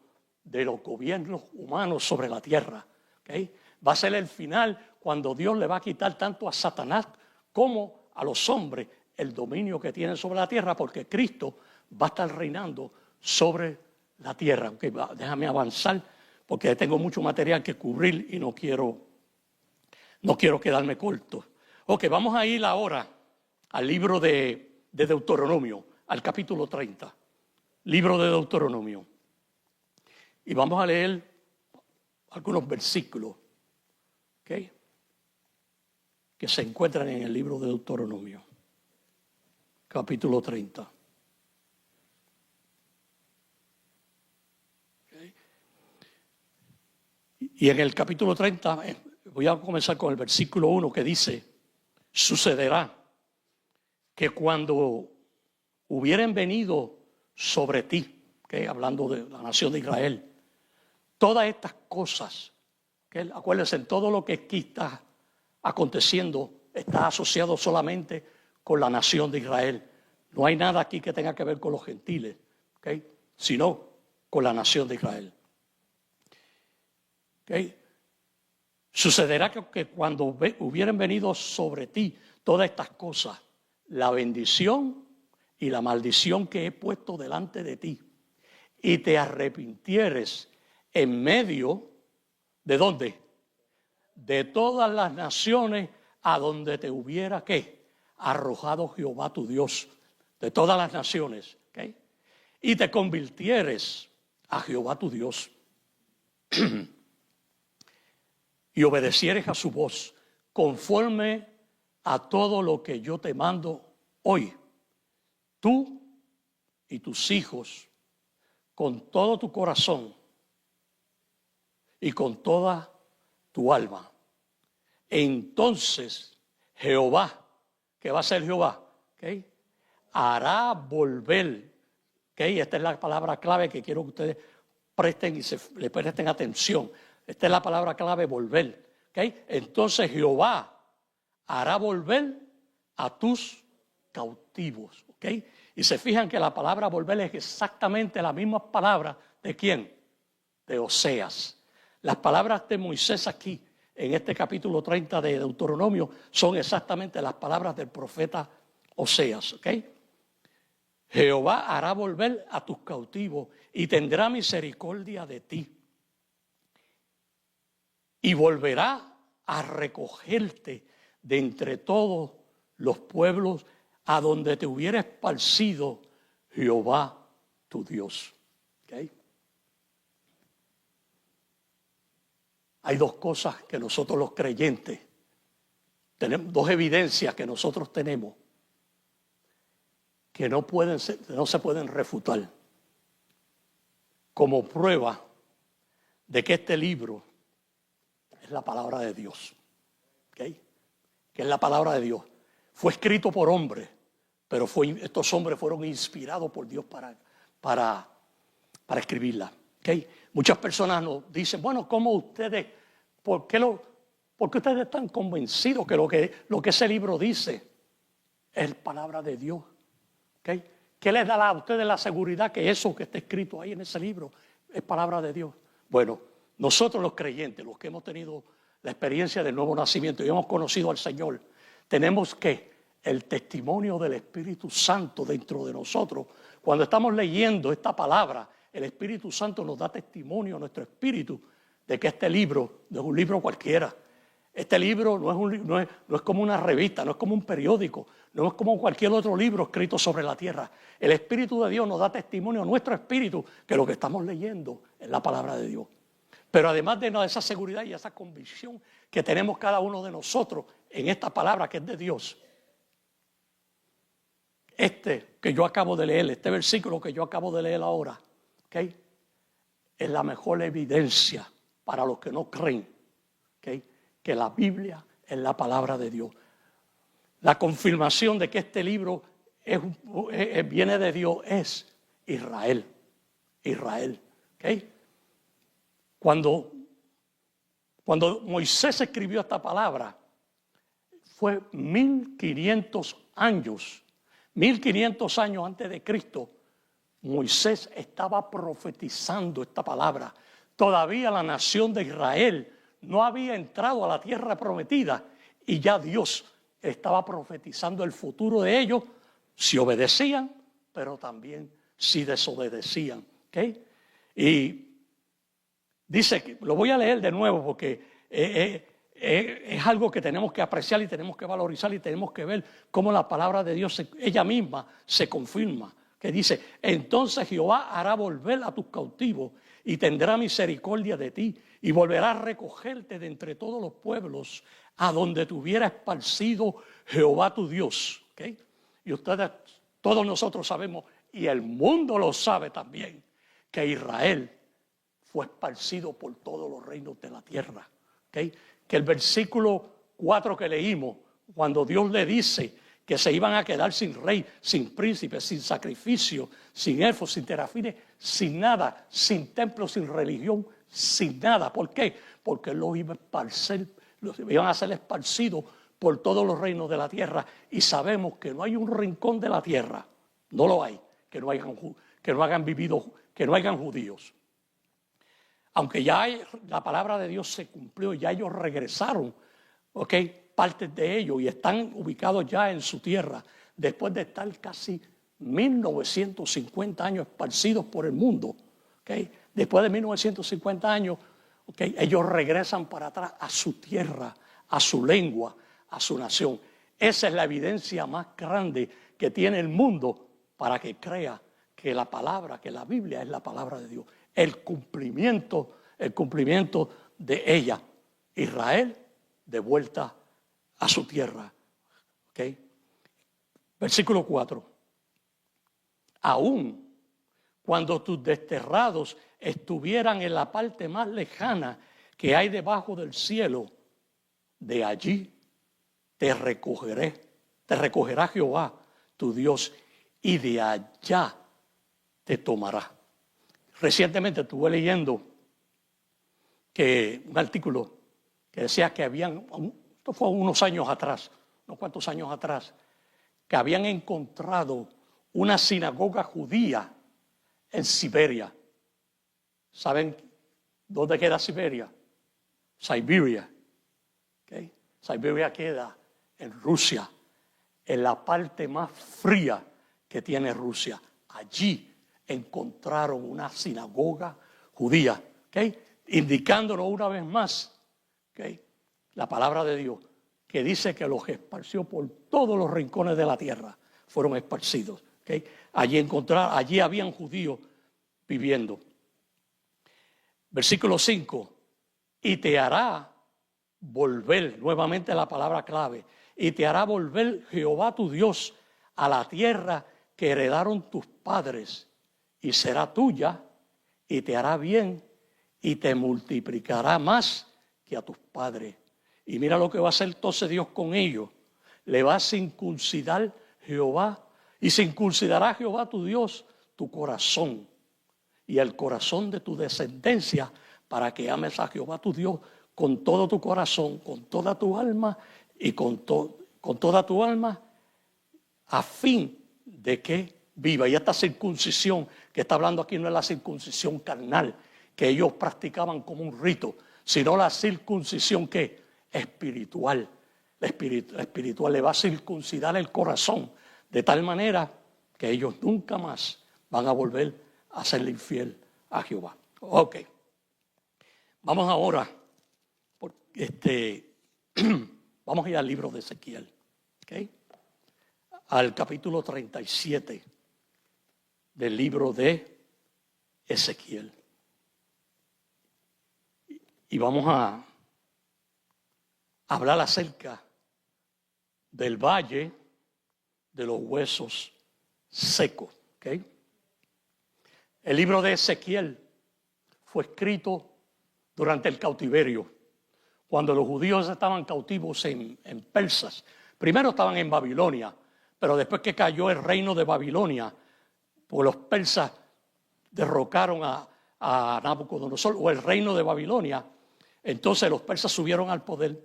de los gobiernos humanos sobre la tierra. ¿Okay? Va a ser el final cuando Dios le va a quitar tanto a Satanás como a los hombres el dominio que tienen sobre la tierra, porque Cristo va a estar reinando sobre la tierra. Okay, déjame avanzar porque tengo mucho material que cubrir y no quiero quedarme corto. Ok, vamos a ir ahora al libro de Deuteronomio, al capítulo 30. Libro de Deuteronomio. Y vamos a leer algunos versículos, ¿okay?, que se encuentran en el libro de Deuteronomio, capítulo 30. ¿Okay? Y en el capítulo 30, voy a comenzar con el versículo 1 que dice: sucederá que cuando hubieren venido sobre ti, ¿okay?, hablando de la nación de Israel, todas estas cosas, ¿okay?, acuérdense, en todo lo que aquí está aconteciendo está asociado solamente con la nación de Israel. No hay nada aquí que tenga que ver con los gentiles, ¿okay?, sino con la nación de Israel. ¿Okay? Sucederá que cuando hubieran venido sobre ti todas estas cosas, la bendición y la maldición que he puesto delante de ti, y te arrepintieres en medio de ¿dónde? De todas las naciones a donde te hubiera ¿qué? Arrojado Jehová tu Dios, de todas las naciones, ¿ok? Y te convirtieres a Jehová tu Dios y obedecieres a su voz conforme a todo lo que yo te mando hoy, tú y tus hijos, con todo tu corazón y con toda tu alma. Entonces Jehová, ¿qué va a hacer Jehová? ¿Okay? Hará volver. ¿Okay? Esta es la palabra clave que quiero que ustedes presten y le presten atención. Esta es la palabra clave, volver. ¿Okay? Entonces Jehová hará volver a tus cautivos. ¿Okay? Y se fijan que la palabra volver es exactamente la misma palabra de ¿quién? De Oseas. Las palabras de Moisés aquí, en este capítulo 30 de Deuteronomio, son exactamente las palabras del profeta Oseas. ¿Okay? Jehová hará volver a tus cautivos y tendrá misericordia de ti. Y volverá a recogerte de entre todos los pueblos a donde te hubiera esparcido Jehová tu Dios. ¿Okay? Hay dos cosas que nosotros los creyentes tenemos, dos evidencias que nosotros tenemos que no se pueden refutar como prueba de que este libro es la palabra de Dios. ¿Okay? Que es la palabra de Dios. Fue escrito por hombres, pero estos hombres fueron inspirados por Dios para escribirla. ¿Okay? Muchas personas nos dicen, bueno, ¿cómo ustedes, por qué ustedes están convencidos que lo que ese libro dice es palabra de Dios? ¿Okay? ¿Qué les da a ustedes la seguridad que eso que está escrito ahí en ese libro es palabra de Dios? Bueno, nosotros los creyentes, los que hemos tenido la experiencia del nuevo nacimiento y hemos conocido al Señor, tenemos que el testimonio del Espíritu Santo dentro de nosotros. Cuando estamos leyendo esta palabra, el Espíritu Santo nos da testimonio a nuestro espíritu de que este libro no es un libro cualquiera. Este libro no es como una revista, no es como un periódico, no es como cualquier otro libro escrito sobre la tierra. El Espíritu de Dios nos da testimonio a nuestro espíritu que lo que estamos leyendo es la palabra de Dios. Pero además de esa seguridad y esa convicción que tenemos cada uno de nosotros en esta palabra que es de Dios, que yo acabo de leer, este versículo que yo acabo de leer ahora, ¿okay? Es la mejor evidencia para los que no creen, ¿okay? Que la Biblia es la palabra de Dios. La confirmación de que este libro viene de Dios es Israel. Israel. ¿Okay? Cuando Moisés escribió esta palabra, fue 1500 años. 1500 años antes de Cristo, Moisés estaba profetizando esta palabra. Todavía la nación de Israel no había entrado a la tierra prometida y ya Dios estaba profetizando el futuro de ellos si obedecían, pero también si desobedecían. ¿Okay? Y dice, lo voy a leer de nuevo porque es algo que tenemos que apreciar y tenemos que valorizar y tenemos que ver cómo la palabra de Dios ella misma se confirma. Que dice, entonces Jehová hará volver a tus cautivos y tendrá misericordia de ti y volverá a recogerte de entre todos los pueblos a donde te hubiera esparcido Jehová tu Dios. ¿Okay? Y ustedes, todos nosotros sabemos, y el mundo lo sabe también, que Israel fue esparcido por todos los reinos de la tierra. ¿Okay? Que el versículo 4 que leímos, cuando Dios le dice que se iban a quedar sin rey, sin príncipe, sin sacrificio, sin elfos, sin terafines, sin nada, sin templo, sin religión, sin nada. ¿Por qué? Porque los iban a ser esparcidos por todos los reinos de la tierra. Y sabemos que no hay un rincón de la tierra, no lo hay, que no hayan judíos. Aunque ya la palabra de Dios se cumplió, ya ellos regresaron, ¿okay? Partes de ellos y están ubicados ya en su tierra, después de estar casi 1950 años esparcidos por el mundo. ¿Okay? Después de 1950 años, ¿okay? Ellos regresan para atrás a su tierra, a su lengua, a su nación. Esa es la evidencia más grande que tiene el mundo para que crea que la palabra, que la Biblia es la palabra de Dios. El cumplimiento de ella. Israel de vuelta a su tierra. ¿Okay? Versículo 4. Aún cuando tus desterrados estuvieran en la parte más lejana que hay debajo del cielo, de allí te recogerá Jehová, tu Dios, y de allá te tomará. Recientemente estuve leyendo un artículo que decía que esto fue unos años atrás, unos cuantos años atrás, que habían encontrado una sinagoga judía en Siberia. ¿Saben dónde queda Siberia? Siberia. ¿Okay? Siberia queda en Rusia, en la parte más fría que tiene Rusia. Allí encontraron una sinagoga judía, ¿okay? Indicándonos una vez más, ¿okay? La palabra de Dios, que dice que los esparció por todos los rincones de la tierra, fueron esparcidos. ¿Okay? Allí habían judíos viviendo. Versículo 5, y te hará volver, nuevamente la palabra clave, y te hará volver Jehová tu Dios a la tierra que heredaron tus padres, y será tuya, y te hará bien, y te multiplicará más que a tus padres. Y mira lo que va a hacer entonces Dios con ellos. Le va a circuncidar Jehová, y circuncidará Jehová tu Dios tu corazón y el corazón de tu descendencia, para que ames a Jehová tu Dios con todo tu corazón, con toda tu alma y con toda tu alma, a fin de que viva. Y esta circuncisión que está hablando aquí no es la circuncisión carnal que ellos practicaban como un rito, sino la circuncisión que espiritual. La espiritual le va a circuncidar el corazón de tal manera que ellos nunca más van a volver a serle infiel a Jehová. Ok. Vamos ahora, vamos a ir al libro de Ezequiel, ¿okay? Al capítulo 37 del libro de Ezequiel. Y vamos a hablar acerca del valle de los huesos secos. ¿Okay? El libro de Ezequiel fue escrito durante el cautiverio, cuando los judíos estaban cautivos en Persas. Primero estaban en Babilonia, pero después que cayó el reino de Babilonia, pues los persas derrocaron a Nabucodonosor, o el reino de Babilonia. Entonces los persas subieron al poder,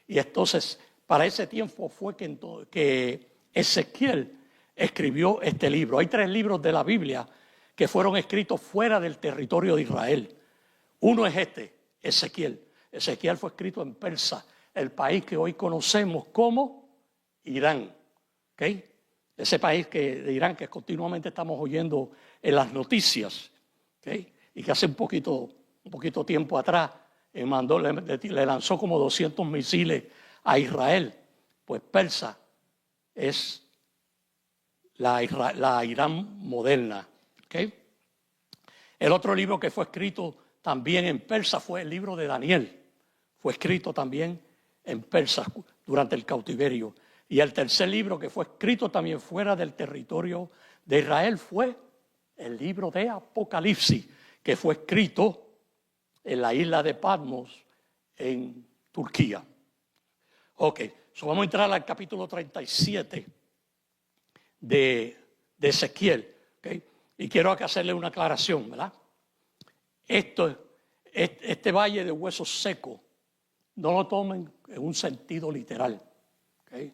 y entonces para ese tiempo fue que Ezequiel escribió este libro. Hay 3 libros de la Biblia que fueron escritos fuera del territorio de Israel. Uno es Ezequiel. Ezequiel fue escrito en Persa, el país que hoy conocemos como Irán. ¿Okay? Ese país de Irán que continuamente estamos oyendo en las noticias. ¿Okay? Y que hace un poquito tiempo atrás le lanzó como 200 misiles a Israel. Pues Persa es la Irán moderna. ¿Okay? El otro libro que fue escrito también en Persa fue el libro de Daniel. Fue escrito también en Persa durante el cautiverio. Y el tercer libro que fue escrito también fuera del territorio de Israel fue el libro de Apocalipsis, que fue escrito en la isla de Patmos, en Turquía. Ok, vamos a entrar al capítulo 37 de Ezequiel. ¿Okay? Y quiero hacerle una aclaración, ¿verdad? Este valle de huesos secos, no lo tomen en un sentido literal. ¿Okay?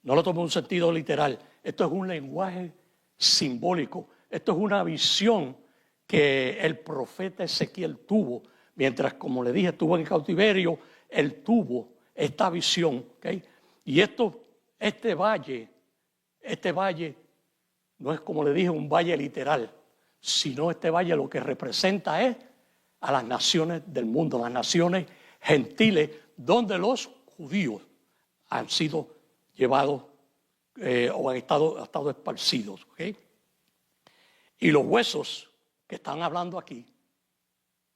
No lo tomen en un sentido literal. Esto es un lenguaje simbólico. Esto es una visión que el profeta Ezequiel tuvo. Mientras, como le dije, estuvo en cautiverio, él tuvo esta visión. ¿Okay? Y este valle no es, como le dije, un valle literal, sino este valle lo que representa es a las naciones del mundo, las naciones gentiles, donde los judíos han sido llevados o han estado esparcidos. ¿Okay? Y los huesos que están hablando aquí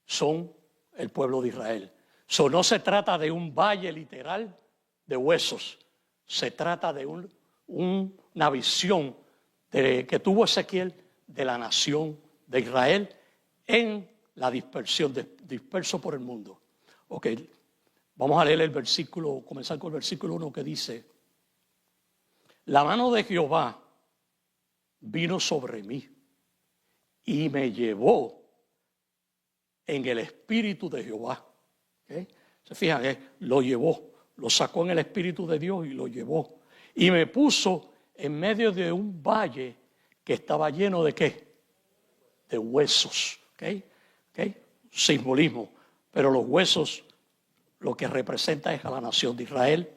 son el pueblo de Israel. No se trata de un valle literal de huesos, se trata de una visión que tuvo Ezequiel de la nación de Israel en la dispersión, disperso por el mundo. Ok, vamos a leer el versículo, comenzar con el versículo 1 que dice: la mano de Jehová vino sobre mí y me llevó en el espíritu de Jehová. ¿Okay? Se fijan, lo llevó, lo sacó en el espíritu de Dios y lo llevó. Y me puso en medio de un valle que estaba lleno de ¿qué? De huesos. ¿Okay? ¿Okay? Simbolismo. Pero los huesos lo que representa es a la nación de Israel,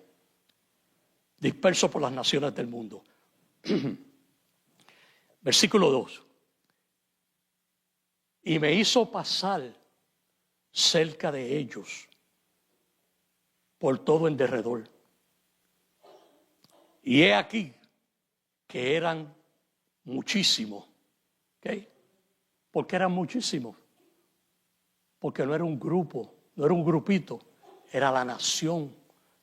disperso por las naciones del mundo. Versículo 2. Y me hizo pasar cerca de ellos por todo en derredor. Y he aquí que eran muchísimos. ¿Okay? ¿Por qué eran muchísimos? Porque no era un grupo, no era un grupito, era la nación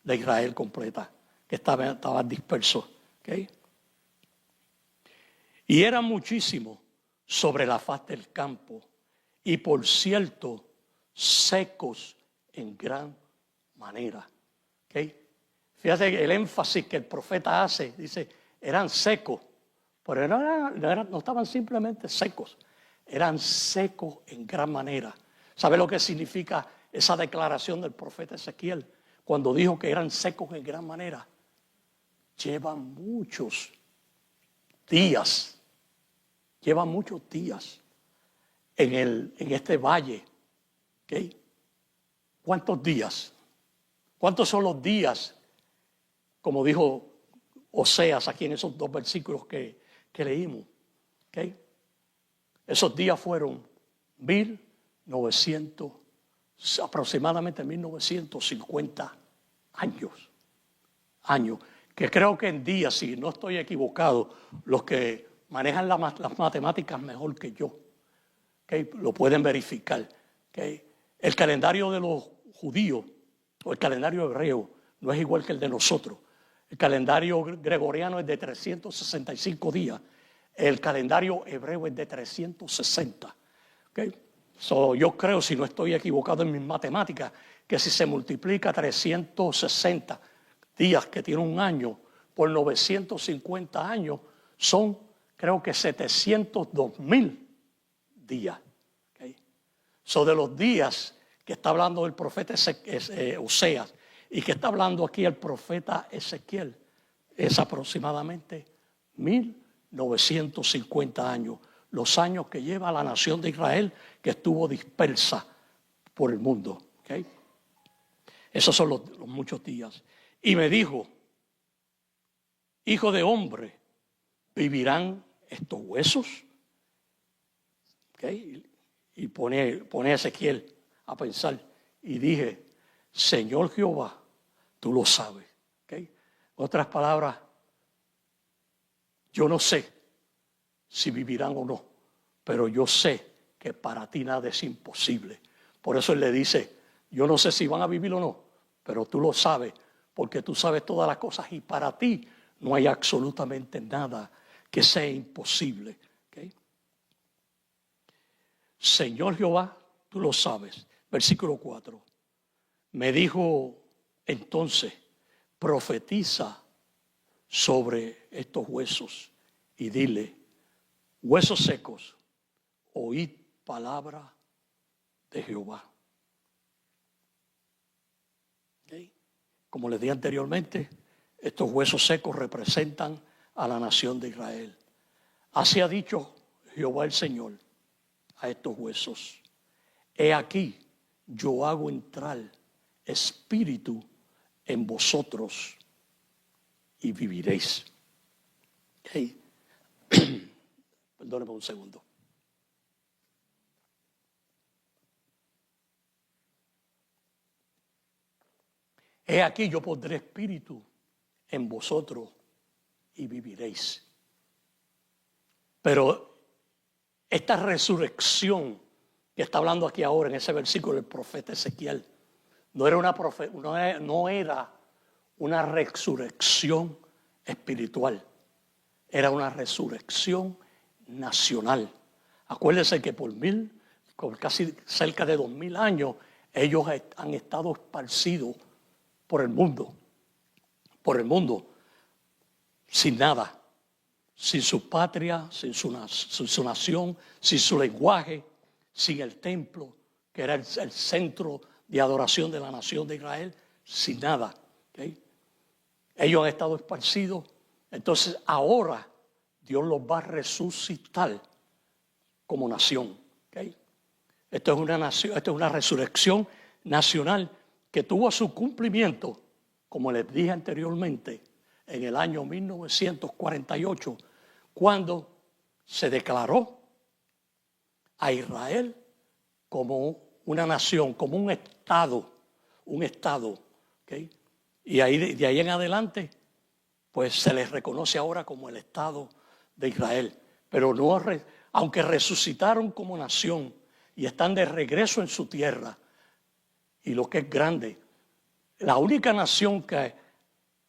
de Israel completa que estaba disperso. ¿Okay? Y eran muchísimos sobre la faz del campo, y por cierto, secos en gran manera. ¿Okay? Fíjate el énfasis que el profeta hace, dice, eran secos, pero no estaban simplemente secos, eran secos en gran manera. ¿Sabe lo que significa esa declaración del profeta Ezequiel cuando dijo que eran secos en gran manera? Llevan muchos días en este valle. ¿Okay? ¿Cuántos días? ¿Cuántos son los días? Como dijo Oseas aquí en esos dos versículos que leímos. ¿Okay? Esos días fueron aproximadamente 1950 años. Que creo que en días, si no estoy equivocado, los que manejan las matemáticas mejor que yo, ¿okay? Lo pueden verificar. ¿Okay? El calendario de los judíos o el calendario hebreo no es igual que el de nosotros. El calendario gregoriano es de 365 días. El calendario hebreo es de 360. ¿Okay? Yo creo, si no estoy equivocado en mis matemáticas, que si se multiplica 360 días que tiene un año por 950 años, son creo que 702,000 días. ¿Okay? De los días que está hablando el profeta Oseas y que está hablando aquí el profeta Ezequiel, es aproximadamente 1950 años, los años que lleva la nación de Israel que estuvo dispersa por el mundo. ¿Okay? Esos son los muchos días. Y me dijo, hijo de hombre, ¿vivirán estos huesos? ¿Okay? Y pone a Ezequiel a pensar. Y dije, Señor Jehová, tú lo sabes. ¿Okay? Otras palabras, yo no sé si vivirán o no, pero yo sé que para ti nada es imposible. Por eso él le dice, yo no sé si van a vivir o no, pero tú lo sabes, porque tú sabes todas las cosas y para ti no hay absolutamente nada que sea imposible. ¿Okay? Señor Jehová, tú lo sabes. Versículo 4. Me dijo entonces, profetiza sobre estos huesos y dile, huesos secos, oíd palabra de Jehová. ¿Okay? Como les dije anteriormente, estos huesos secos representan a la nación de Israel. Así ha dicho Jehová el Señor a estos huesos. He aquí, yo hago entrar espíritu en vosotros y viviréis. ¿Okay? Perdóneme un segundo. He aquí yo pondré espíritu en vosotros y viviréis. Pero esta resurrección que está hablando aquí ahora en ese versículo del profeta Ezequiel no era una resurrección espiritual, era una resurrección nacional. Acuérdense que por casi cerca de 2000 años, ellos han estado esparcidos por el mundo, sin nada, sin su patria, sin su nación, sin su lenguaje, sin el templo, que era el centro de adoración de la nación de Israel, sin nada. ¿Okay? Ellos han estado esparcidos, entonces ahora Dios los va a resucitar como nación. ¿Okay? Esto es una resurrección nacional que tuvo su cumplimiento, como les dije anteriormente, en el año 1948, cuando se declaró a Israel como una nación, como un estado, ¿okay? Y de ahí en adelante, pues se les reconoce ahora como el Estado de Israel. Pero no, aunque resucitaron como nación y están de regreso en su tierra, y lo que es grande, la única nación que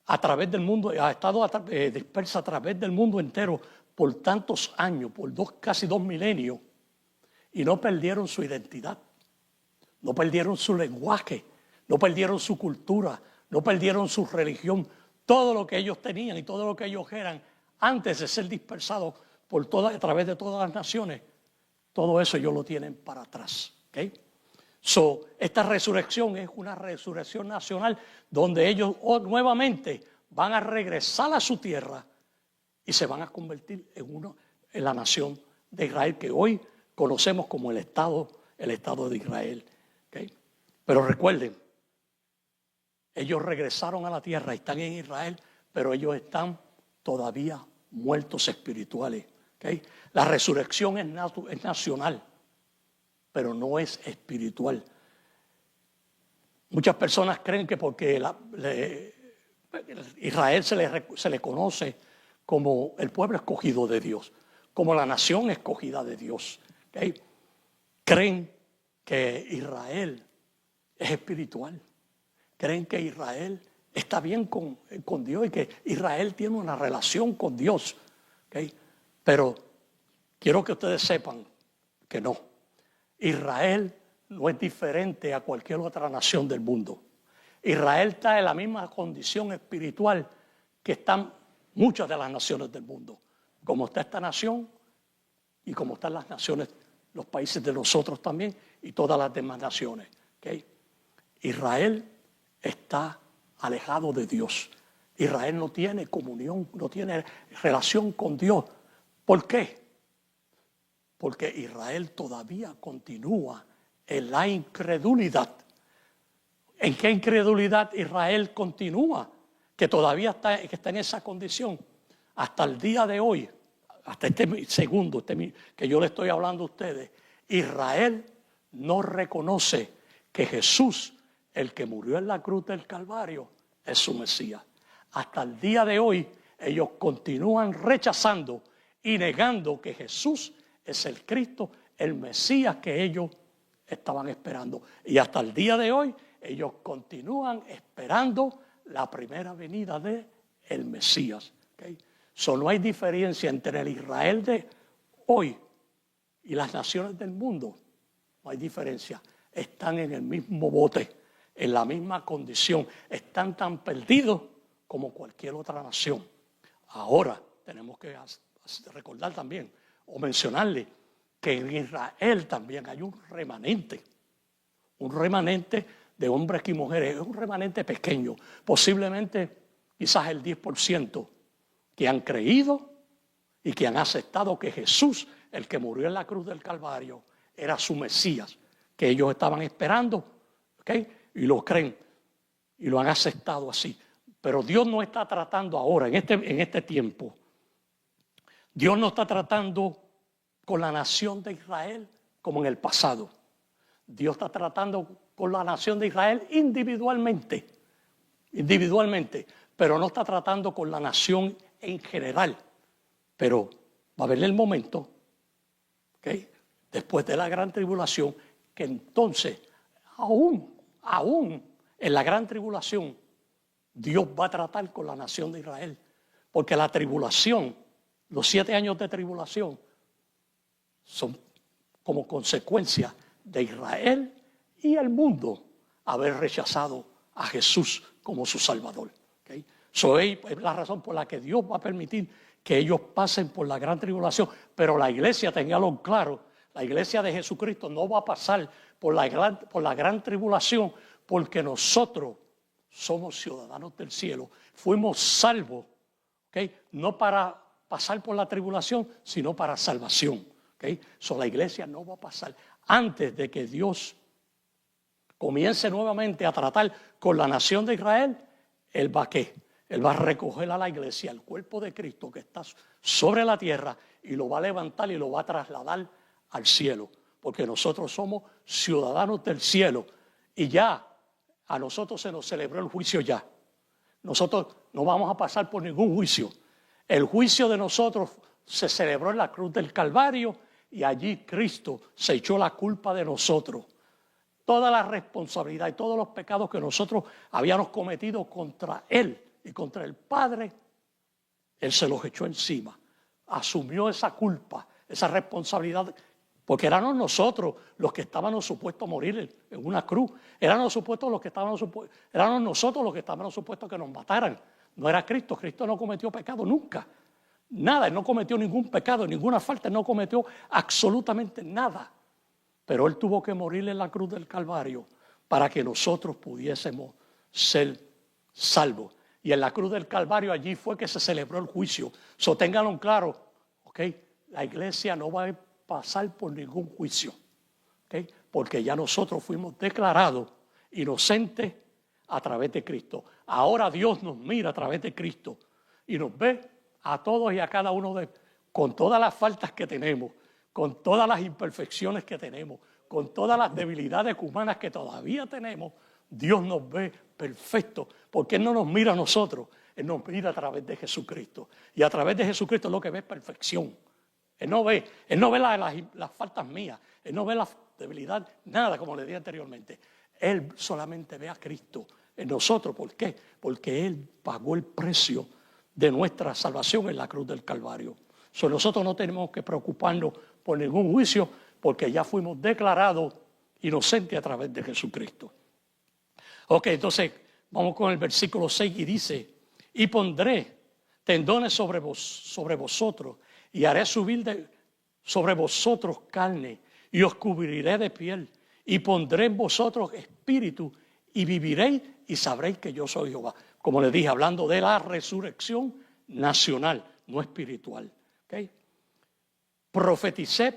a través del mundo ha estado dispersa a través del mundo entero por tantos años, por casi 2 milenios, y no perdieron su identidad, no perdieron su lenguaje, no perdieron su cultura, no perdieron su religión, todo lo que ellos tenían y todo lo que ellos eran antes de ser dispersados a través de todas las naciones, todo eso ellos lo tienen para atrás. ¿Okay? Esta resurrección es una resurrección nacional donde ellos nuevamente van a regresar a su tierra y se van a convertir en la nación de Israel que hoy conocemos como el Estado de Israel. ¿Okay? Pero recuerden, ellos regresaron a la tierra y están en Israel, pero ellos están todavía muertos espirituales. ¿Okay? La resurrección es nacional, pero no es espiritual. Muchas personas creen que porque Israel se le conoce como el pueblo escogido de Dios, como la nación escogida de Dios. ¿Okay? Creen que Israel es espiritual. Creen que Israel está bien con Dios y que Israel tiene una relación con Dios. ¿Okay? Pero quiero que ustedes sepan que no. Israel no es diferente a cualquier otra nación del mundo. Israel está en la misma condición espiritual que están muchas de las naciones del mundo. Como está esta nación y como están las naciones, los países de nosotros también y todas las demás naciones. ¿Okay? Israel está alejado de Dios. Israel no tiene comunión, no tiene relación con Dios. ¿Por qué? Porque Israel todavía continúa en la incredulidad. ¿En qué incredulidad Israel continúa? Que todavía está en esa condición. Hasta el día de hoy, hasta este segundo que yo le estoy hablando a ustedes, Israel no reconoce que Jesús, el que murió en la cruz del Calvario, es su Mesías. Hasta el día de hoy, ellos continúan rechazando y negando que Jesús es el Cristo, el Mesías que ellos estaban esperando. Y hasta el día de hoy, ellos continúan esperando la primera venida del Mesías. ¿Okay? No hay diferencia entre el Israel de hoy y las naciones del mundo. No hay diferencia. Están en el mismo bote, en la misma condición. Están tan perdidos como cualquier otra nación. Ahora tenemos que recordar también o mencionarle que en Israel también hay un remanente de hombres y mujeres, es un remanente pequeño, posiblemente quizás el 10% que han creído y que han aceptado que Jesús, el que murió en la cruz del Calvario, era su Mesías, que ellos estaban esperando, ¿okay? Y lo creen y lo han aceptado así. Pero Dios no está tratando ahora, en este tiempo, Dios no está tratando con la nación de Israel como en el pasado. Dios está tratando con la nación de Israel individualmente, pero no está tratando con la nación en general. Pero va a haber el momento, ¿okay?, después de la gran tribulación, que entonces, aún en la gran tribulación, Dios va a tratar con la nación de Israel. Porque la tribulación, los 7 años de tribulación, son como consecuencia de Israel y el mundo haber rechazado a Jesús como su Salvador. ¿Okay? Es la razón por la que Dios va a permitir que ellos pasen por la gran tribulación. Pero la iglesia, téngalo claro, la iglesia de Jesucristo no va a pasar por la gran tribulación, porque nosotros somos ciudadanos del cielo. Fuimos salvos, ¿okay?, no para pasar por la tribulación, sino para salvación. ¿Okay? La iglesia no va a pasar. Antes de que Dios comience nuevamente a tratar con la nación de Israel, Él va a ¿qué? Él va a recoger a la iglesia, el cuerpo de Cristo que está sobre la tierra, y lo va a levantar y lo va a trasladar al cielo. Porque nosotros somos ciudadanos del cielo. Y ya a nosotros se nos celebró el juicio ya. Nosotros no vamos a pasar por ningún juicio. El juicio de nosotros se celebró en la cruz del Calvario, y allí Cristo se echó la culpa de nosotros. Toda la responsabilidad y todos los pecados que nosotros habíamos cometido contra Él y contra el Padre, Él se los echó encima. Asumió esa culpa, esa responsabilidad, porque éramos nosotros los que estábamos supuestos a morir en una cruz. Éramos nosotros los que estábamos supuestos que nos mataran. No era Cristo. Cristo no cometió pecado nunca. Nada, Él no cometió ningún pecado, ninguna falta, Él no cometió absolutamente nada. Pero Él tuvo que morir en la cruz del Calvario para que nosotros pudiésemos ser salvos. Y en la cruz del Calvario allí fue que se celebró el juicio. Ténganlo claro, ¿ok? La iglesia no va a pasar por ningún juicio, ¿ok? Porque ya nosotros fuimos declarados inocentes a través de Cristo. Ahora Dios nos mira a través de Cristo y nos ve a todos y a cada uno con todas las faltas que tenemos, con todas las imperfecciones que tenemos, con todas las debilidades humanas que todavía tenemos. Dios nos ve perfectos, porque Él no nos mira a nosotros, Él nos mira a través de Jesucristo. Y a través de Jesucristo es lo que ve perfección. Él no ve las faltas mías, Él no ve la debilidad, nada, como le dije anteriormente. Él solamente ve a Cristo en nosotros. ¿Por qué? Porque Él pagó el precio de nuestra salvación en la cruz del Calvario. Nosotros no tenemos que preocuparnos por ningún juicio, porque ya fuimos declarados inocentes a través de Jesucristo. Ok, entonces vamos con el versículo 6 y dice: y pondré tendones sobre vosotros, y haré subir sobre vosotros carne, y os cubriré de piel, y pondré en vosotros espíritu, y viviréis, y sabréis que yo soy Jehová. Como les dije, hablando de la resurrección nacional, no espiritual. ¿Okay? Profeticé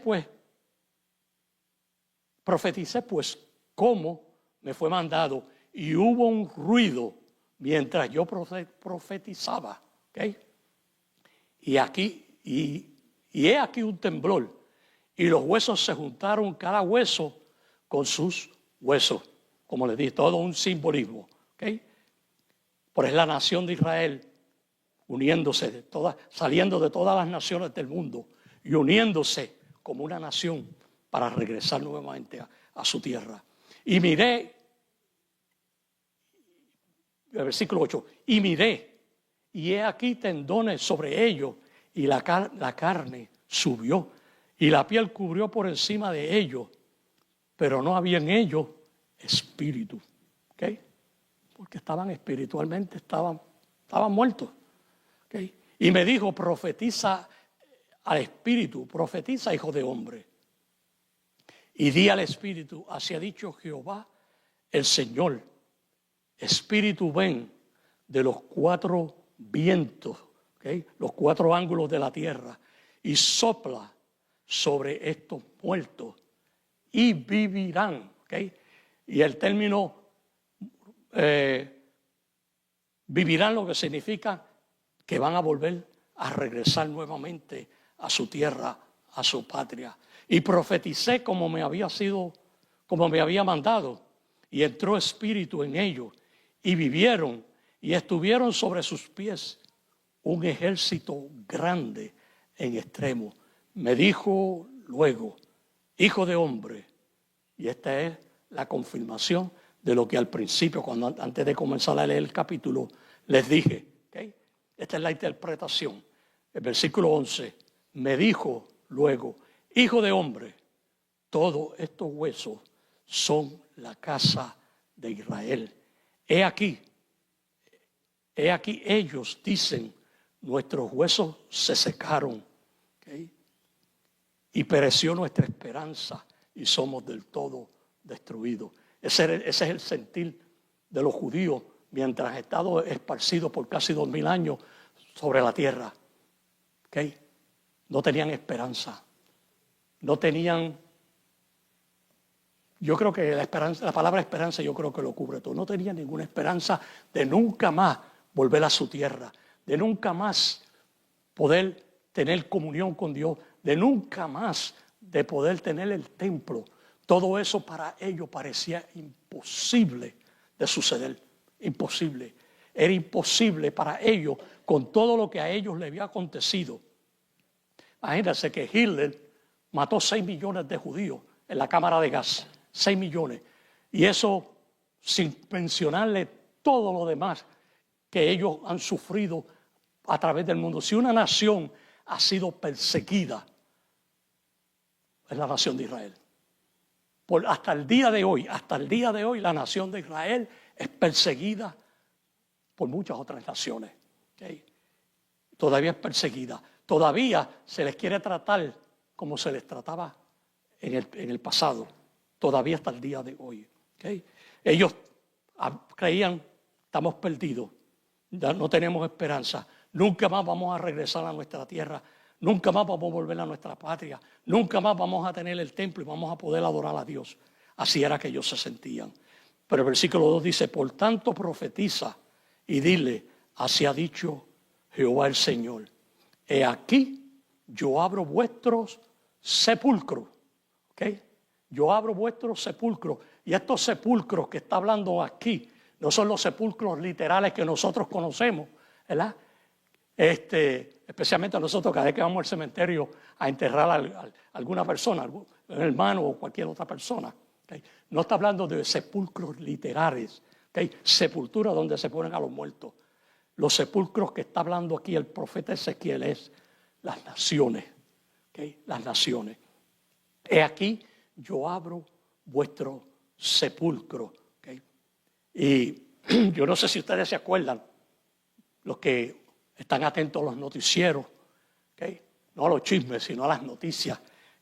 pues como me fue mandado, y hubo un ruido mientras yo profetizaba. ¿Okay? Y he aquí un temblor, y los huesos se juntaron, cada hueso con sus huesos. Como les dije, todo un simbolismo. ¿Okay? Por es la nación de Israel uniéndose, saliendo de todas las naciones del mundo y uniéndose como una nación para regresar nuevamente a su tierra. Y miré, el versículo 8, y miré, y he aquí tendones sobre ellos, y la carne subió, y la piel cubrió por encima de ellos, pero no había en ellos espíritu. ¿Okay? Porque estaban espiritualmente, estaban muertos. ¿Okay? Y me dijo: profetiza al espíritu, profetiza, hijo de hombre. Y di al espíritu: así ha dicho Jehová el Señor, espíritu, ven de los 4 vientos, ¿okay?, los 4 ángulos de la tierra, y sopla sobre estos muertos y vivirán. ¿Okay? Y el término vivirán, lo que significa que van a volver a regresar nuevamente a su tierra, a su patria. Y profeticé como me había mandado, y entró espíritu en ellos, y vivieron, y estuvieron sobre sus pies un ejército grande en extremo. Me dijo luego, hijo de hombre, y esta es la confirmación de lo que al principio, antes de comenzar a leer el capítulo, les dije. ¿Okay? Esta es la interpretación. El versículo 11, me dijo luego, hijo de hombre, todos estos huesos son la casa de Israel. He aquí ellos dicen, nuestros huesos se secaron, ¿okay? Y pereció nuestra esperanza y somos del todo destruidos. Ese es el sentir de los judíos mientras han estado esparcidos por casi 2000 años sobre la tierra. ¿Okay? No tenían esperanza. No tenían, yo creo que la palabra esperanza yo creo que lo cubre todo. No tenían ninguna esperanza de nunca más volver a su tierra, de nunca más poder tener comunión con Dios, de nunca más de poder tener el templo. Todo eso para ellos parecía imposible de suceder, imposible. Era imposible para ellos con todo lo que a ellos le había acontecido. Imagínense que Hitler mató 6 millones de judíos en la cámara de gas, 6 millones. Y eso sin mencionarle todo lo demás que ellos han sufrido a través del mundo. Si una nación ha sido perseguida, es la nación de Israel. Hasta el día de hoy, la nación de Israel es perseguida por muchas otras naciones. ¿Okay? Todavía es perseguida. Todavía se les quiere tratar como se les trataba en el pasado. Todavía hasta el día de hoy. ¿Okay? Ellos creían, estamos perdidos, ya no tenemos esperanza. Nunca más vamos a regresar a nuestra tierra. Nunca más vamos a volver a nuestra patria. Nunca más vamos a tener el templo y vamos a poder adorar a Dios. Así era que ellos se sentían. Pero el versículo 2 dice, por tanto profetiza y dile, así ha dicho Jehová el Señor. He aquí, yo abro vuestros sepulcros. ¿Okay? Yo abro vuestros sepulcros. Y estos sepulcros que está hablando aquí, no son los sepulcros literales que nosotros conocemos, ¿verdad? Especialmente nosotros cada vez que vamos al cementerio a enterrar a alguna persona, algún hermano o cualquier otra persona. ¿Okay? No está hablando de sepulcros literales, ¿okay? Sepultura donde se ponen a los muertos. Los sepulcros que está hablando aquí el profeta Ezequiel es las naciones. ¿Okay? Las naciones. He aquí, yo abro vuestro sepulcro. ¿Okay? Y yo no sé si ustedes se acuerdan, los que están atentos a los noticieros, ¿okay? No a los chismes, sino a las noticias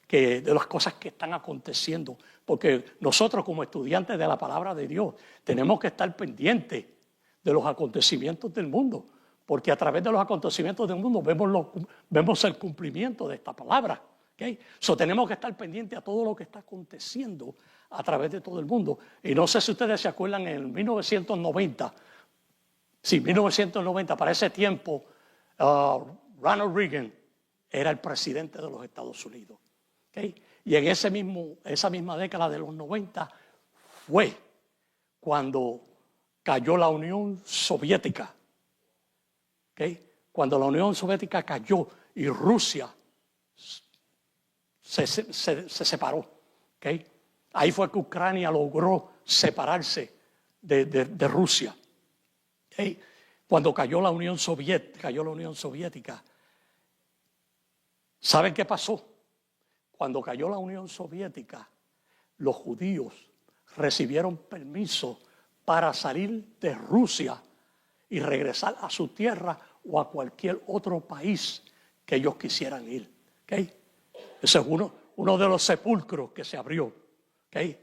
de las cosas que están aconteciendo. Porque nosotros como estudiantes de la palabra de Dios tenemos que estar pendientes de los acontecimientos del mundo. Porque a través de los acontecimientos del mundo vemos el cumplimiento de esta palabra. ¿Okay? So, tenemos que estar pendientes a todo lo que está aconteciendo a través de todo el mundo. Y no sé si ustedes se acuerdan, en 1990, sí, 1990, para ese tiempo, Ronald Reagan era el presidente de los Estados Unidos. ¿Okay? Y en esa misma década de los 90 fue cuando cayó la Unión Soviética. ¿Okay? Cuando la Unión Soviética cayó y Rusia se separó. ¿Okay? Ahí fue que Ucrania logró separarse de Rusia. ¿Okay? Cuando cayó la Unión Soviética, ¿saben qué pasó? Cuando cayó la Unión Soviética, los judíos recibieron permiso para salir de Rusia y regresar a su tierra o a cualquier otro país que ellos quisieran ir. ¿Okay? Ese es uno de los sepulcros que se abrió. ¿Okay?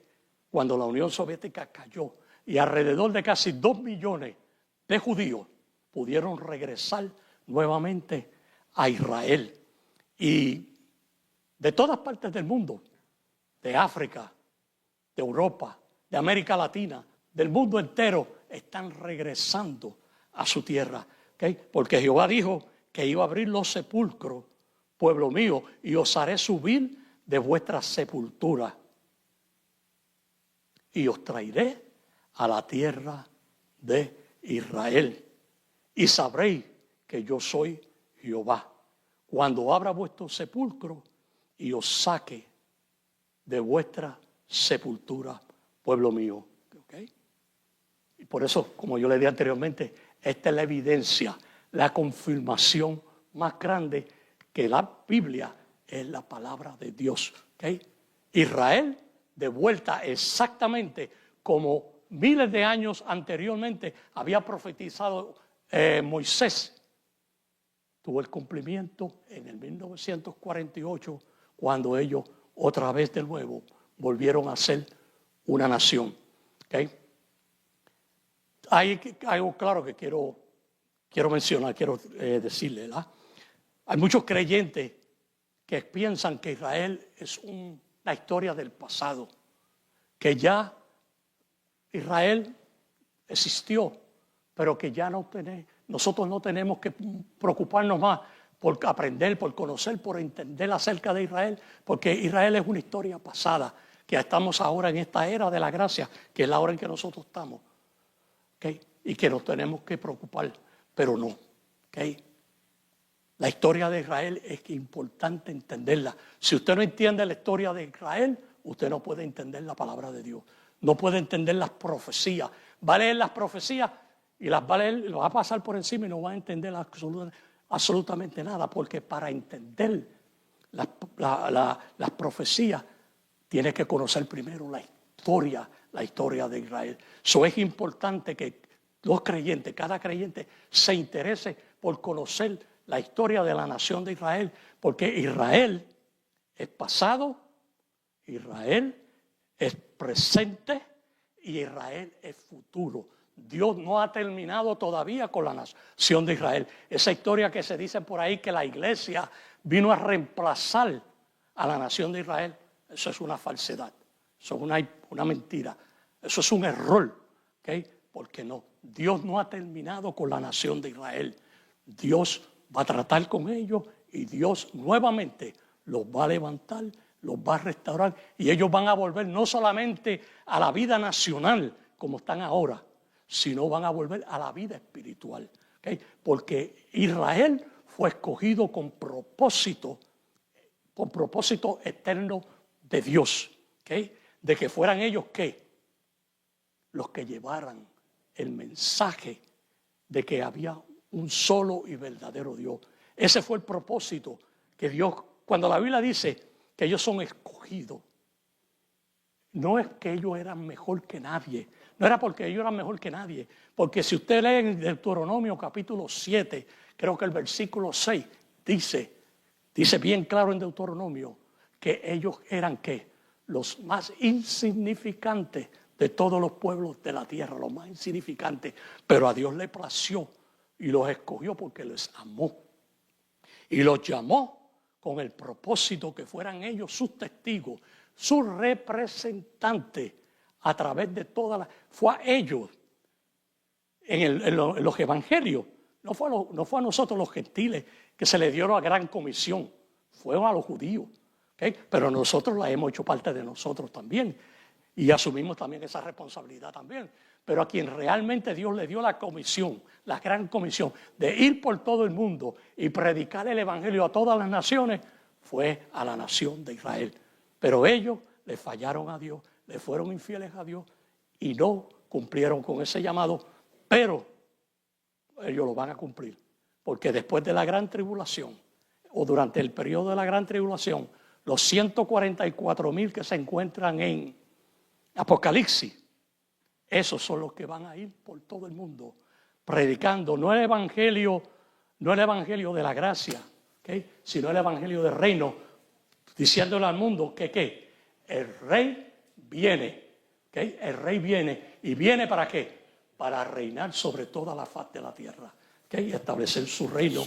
Cuando la Unión Soviética cayó y alrededor de casi 2 millones de judíos pudieron regresar nuevamente a Israel. Y de todas partes del mundo, de África, de Europa, de América Latina, del mundo entero, están regresando a su tierra. ¿Okay? Porque Jehová dijo que iba a abrir los sepulcros pueblo mío, y os haré subir de vuestra sepultura, y os traeré a la tierra de Israel, y sabréis que yo soy Jehová, cuando abra vuestro sepulcro y os saque de vuestra sepultura, pueblo mío. ¿Okay? Y por eso, como yo le dije anteriormente, esta es la evidencia, la confirmación más grande que la Biblia es la palabra de Dios. ¿Okay? Israel, de vuelta exactamente como miles de años anteriormente había profetizado Moisés, tuvo el cumplimiento en el 1948, cuando ellos otra vez de nuevo volvieron a ser una nación. ¿Okay? Hay algo claro que quiero mencionar, quiero decirle, ¿verdad? Hay muchos creyentes que piensan que Israel es una historia del pasado, que ya Israel existió, pero que ya nosotros no tenemos que preocuparnos más por aprender, por conocer, por entender acerca de Israel, porque Israel es una historia pasada, que estamos ahora en esta era de la gracia, que es la hora en que nosotros estamos, ¿okay? Y que nos tenemos que preocupar, pero no. ¿Okay? La historia de Israel es importante entenderla. Si usted no entiende la historia de Israel, usted no puede entender la palabra de Dios. No puede entender las profecías. Va a leer las profecías y las va a leer, lo va a pasar por encima y no va a entender absolutamente nada, porque para entender las profecías tiene que conocer primero la historia de Israel. Eso es importante que los creyentes, cada creyente, se interese por conocer la historia de la nación de Israel, porque Israel es pasado, Israel es presente y Israel es futuro. Dios no ha terminado todavía con la nación de Israel. Esa historia que se dice por ahí que la iglesia vino a reemplazar a la nación de Israel, eso es una falsedad, eso es una mentira, eso es un error, ¿okay? Porque no, Dios no ha terminado con la nación de Israel. Dios va a tratar con ellos y Dios nuevamente los va a levantar, los va a restaurar y ellos van a volver no solamente a la vida nacional como están ahora, sino van a volver a la vida espiritual. ¿Okay? Porque Israel fue escogido con propósito eterno de Dios. ¿Okay? De que fueran ellos, ¿qué? Los que llevaran el mensaje de que había un solo y verdadero Dios. Ese fue el propósito que Dios, cuando la Biblia dice que ellos son escogidos, no es que ellos eran mejor que nadie, no era porque ellos eran mejor que nadie, porque si usted lee en Deuteronomio capítulo 7, creo que el versículo 6 dice bien claro en Deuteronomio que ellos eran ¿qué? Los más insignificantes de todos los pueblos de la tierra, los más insignificantes, pero a Dios le plació y los escogió porque les amó y los llamó con el propósito que fueran ellos sus testigos, sus representantes a través de todas las... Fue a ellos en los evangelios, no fue a nosotros los gentiles que se les dio la gran comisión, fue a los judíos, ¿okay? Pero nosotros la hemos hecho parte de nosotros también y asumimos también esa responsabilidad también. Pero a quien realmente Dios le dio la comisión, la gran comisión de ir por todo el mundo y predicar el evangelio a todas las naciones, fue a la nación de Israel. Pero ellos le fallaron a Dios, le fueron infieles a Dios y no cumplieron con ese llamado, pero ellos lo van a cumplir. Porque después de la gran tribulación, o durante el periodo de la gran tribulación, los 144,000 que se encuentran en Apocalipsis, esos son los que van a ir por todo el mundo predicando, no el evangelio de la gracia, ¿okay? Sino el evangelio del reino, diciéndole al mundo que ¿qué? El rey viene, ¿okay? El rey viene, ¿y viene para qué? Para reinar sobre toda la faz de la tierra, ¿okay? Y establecer su reino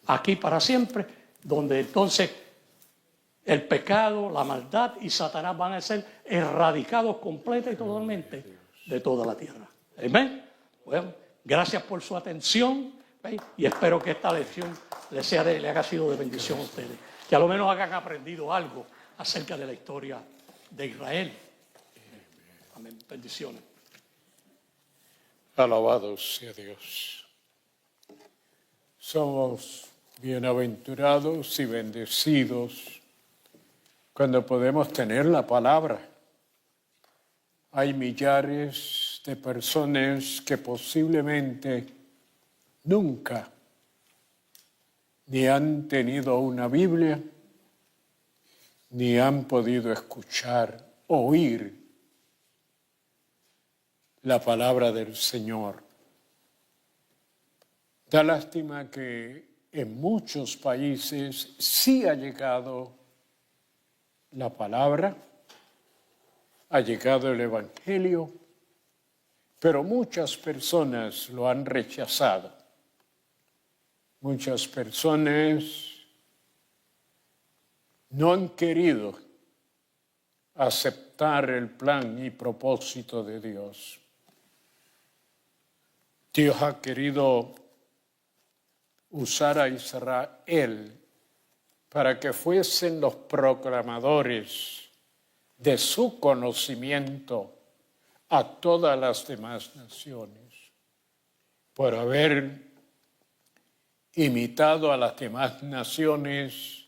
aquí para siempre, donde entonces el pecado, la maldad y Satanás van a ser erradicados completa y totalmente de toda la tierra. Amén. Bueno, gracias por su atención, ¿veis? Y espero que esta lección le haya sido de bendición a ustedes. que a lo menos hayan aprendido algo acerca de la historia de Israel. Amén. Bendiciones. Alabado sea Dios. Somos bienaventurados y bendecidos cuando podemos tener la palabra. Hay millares de personas que posiblemente nunca ni han tenido una Biblia, ni han podido escuchar, oír la palabra del Señor. Da lástima que en muchos países sí ha llegado la palabra, ha llegado el Evangelio, pero muchas personas lo han rechazado. Muchas personas no han querido aceptar el plan y propósito de Dios. Dios ha querido usar a Israel para que fuesen los proclamadores de su conocimiento a todas las demás naciones, por haber imitado a las demás naciones,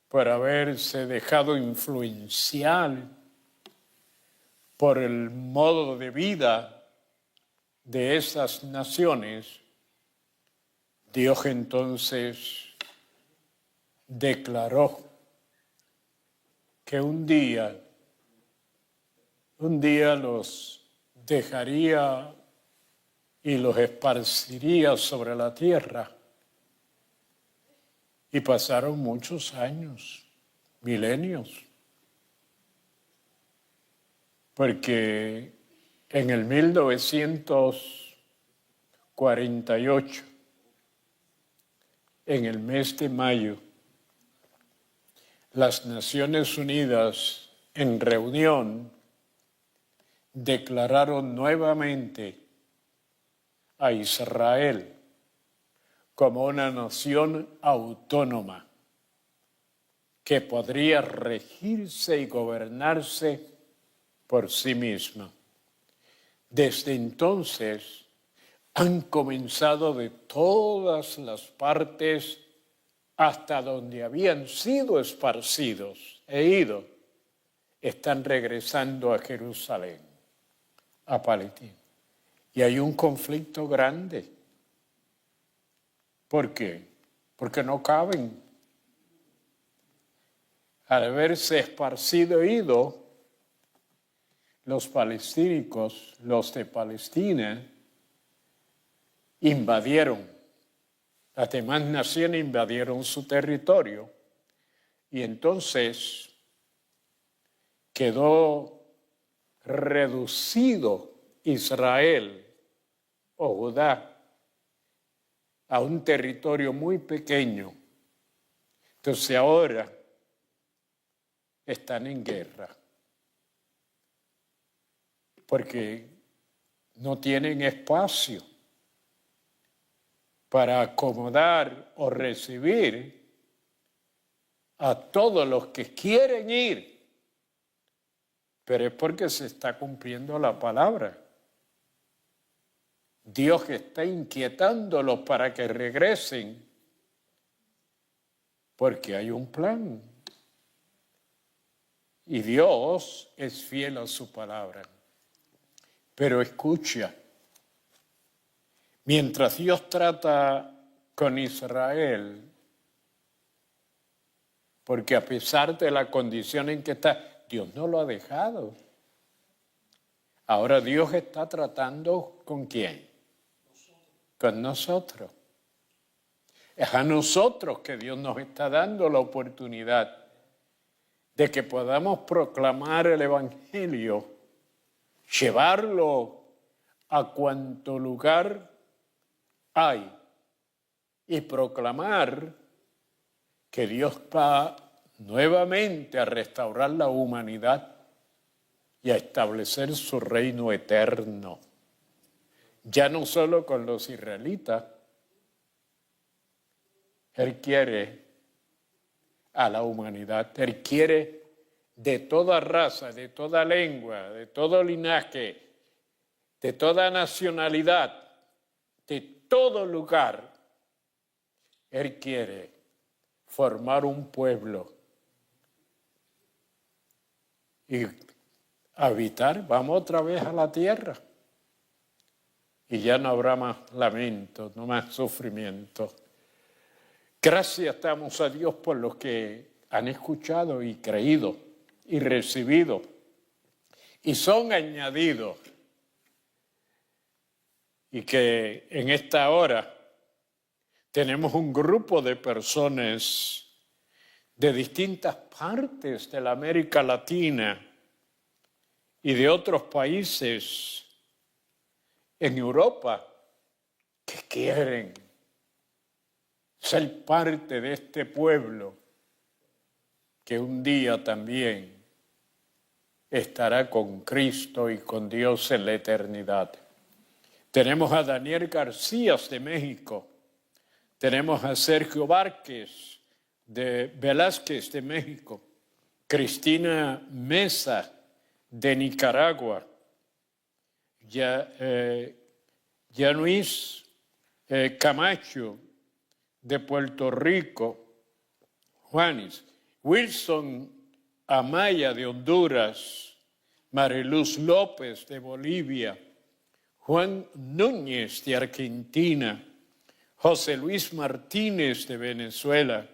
por haberse dejado influenciar por el modo de vida de esas naciones. Dios entonces declaró que un día los dejaría y los esparciría sobre la tierra. Y pasaron muchos años, milenios, porque en el 1948, en el mes de mayo, las Naciones Unidas en reunión declararon nuevamente a Israel como una nación autónoma que podría regirse y gobernarse por sí misma. Desde entonces han comenzado de todas las partes hasta donde habían sido esparcidos e ido, están regresando a Jerusalén, a Palestina. Y hay un conflicto grande. ¿Por qué? Porque no caben. Al haberse esparcido e ido, los palestínicos, los de Palestina, invadieron. Las demás naciones invadieron su territorio. Y entonces quedó reducido Israel o Judá a un territorio muy pequeño. Entonces ahora están en guerra porque no tienen espacio para acomodar o recibir a todos los que quieren ir, pero es porque se está cumpliendo la palabra. Dios está inquietándolos para que regresen, porque hay un plan. Y Dios es fiel a su palabra. Pero escucha, mientras Dios trata con Israel, porque a pesar de la condición en que está, Dios no lo ha dejado. Ahora Dios está tratando ¿con quién? Con nosotros. Es a nosotros que Dios nos está dando la oportunidad de que podamos proclamar el Evangelio, llevarlo a cuanto lugar hay y proclamar que Dios va nuevamente a restaurar la humanidad y a establecer su reino eterno. Ya no solo con los israelitas. Él quiere a la humanidad. Él quiere de toda raza, de toda lengua, de todo linaje, de toda nacionalidad, de todo lugar. Él quiere formar un pueblo y habitar. Vamos otra vez a la tierra. Y ya no habrá más lamento, no más sufrimiento. Gracias damos a Dios por los que han escuchado y creído y recibido y son añadidos. Y que en esta hora tenemos un grupo de personas de distintas partes de la América Latina y de otros países en Europa que quieren ser parte de este pueblo que un día también estará con Cristo y con Dios en la eternidad. Tenemos a Daniel García de México, tenemos a Sergio Vázquez de Velázquez de México, Cristina Mesa de Nicaragua, Yanuis Camacho de Puerto Rico, Juanis, Wilson Amaya de Honduras, Mariluz López de Bolivia, Juan Núñez de Argentina, José Luis Martínez de Venezuela,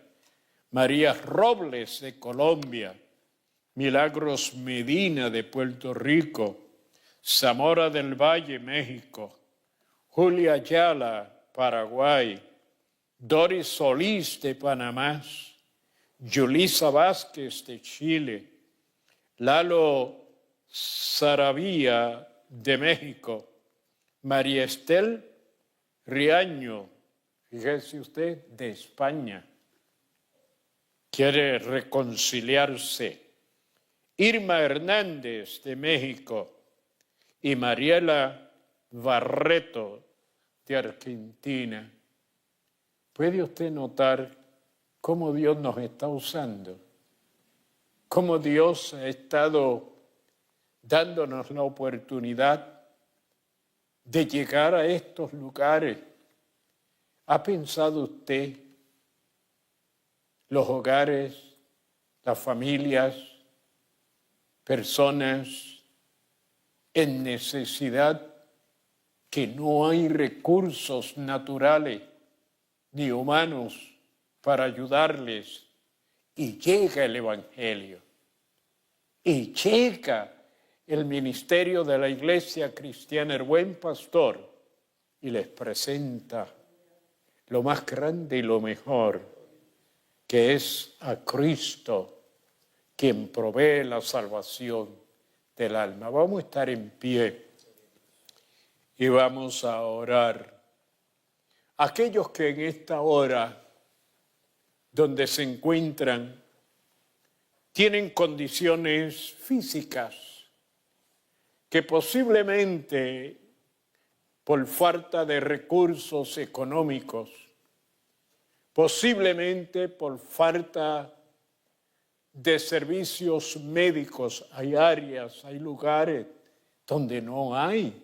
María Robles de Colombia, Milagros Medina de Puerto Rico, Zamora del Valle, México, Julia Ayala, Paraguay, Doris Solís de Panamá, Yulisa Vázquez de Chile, Lalo Saravía de México, María Estel Riaño, fíjese usted, de España, quiere reconciliarse, Irma Hernández de México y Mariela Barreto de Argentina. ¿Puede usted notar cómo Dios nos está usando? Cómo Dios ha estado dándonos la oportunidad de llegar a estos lugares. ¿Ha pensado usted los hogares, las familias, personas en necesidad que no hay recursos naturales ni humanos para ayudarles? Y llega el Evangelio, y llega el ministerio de la Iglesia Cristiana, el Buen Pastor, y les presenta lo más grande y lo mejor, que es a Cristo, quien provee la salvación del alma. Vamos a estar en pie y vamos a orar. Aquellos que en esta hora donde se encuentran tienen condiciones físicas que posiblemente por falta de recursos económicos, posiblemente por falta de servicios médicos, hay áreas, hay lugares donde no hay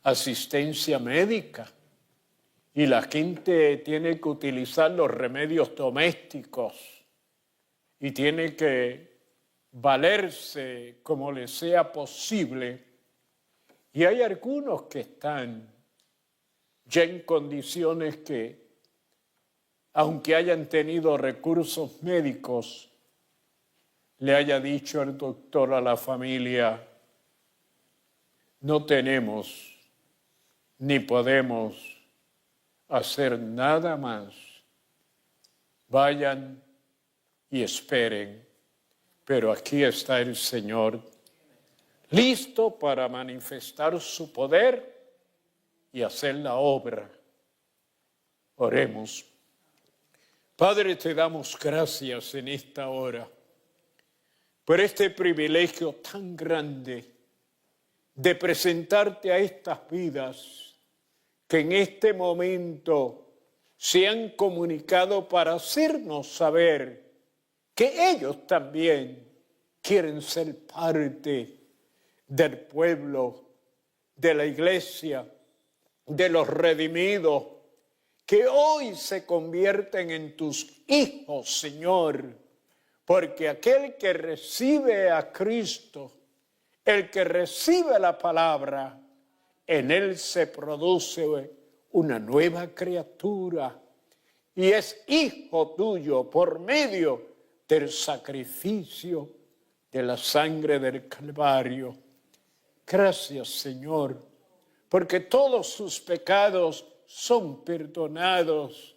asistencia médica y la gente tiene que utilizar los remedios domésticos y tiene que valerse como les sea posible. Y hay algunos que están ya en condiciones que, aunque hayan tenido recursos médicos, le haya dicho el doctor a la familia, no tenemos ni podemos hacer nada más. Vayan y esperen, pero aquí está el Señor, listo para manifestar su poder y hacer la obra. Oremos. Padre, te damos gracias en esta hora por este privilegio tan grande de presentarte a estas vidas que en este momento se han comunicado para hacernos saber que ellos también quieren ser parte del pueblo, de la iglesia, de los redimidos, que hoy se convierten en tus hijos, Señor, porque aquel que recibe a Cristo, el que recibe la palabra, en él se produce una nueva criatura y es hijo tuyo por medio del sacrificio de la sangre del Calvario. Gracias, Señor, porque todos sus pecados son perdonados,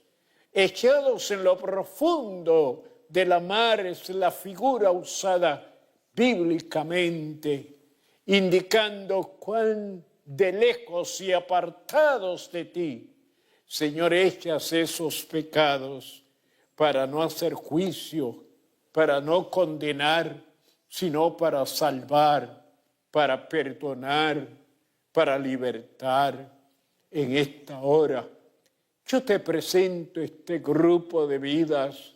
echados en lo profundo de la mar. Es la figura usada bíblicamente, indicando cuán de lejos y apartados de ti, Señor, echas esos pecados para no hacer juicio, para no condenar, sino para salvar, para perdonar, para libertar. En esta hora, yo te presento este grupo de vidas.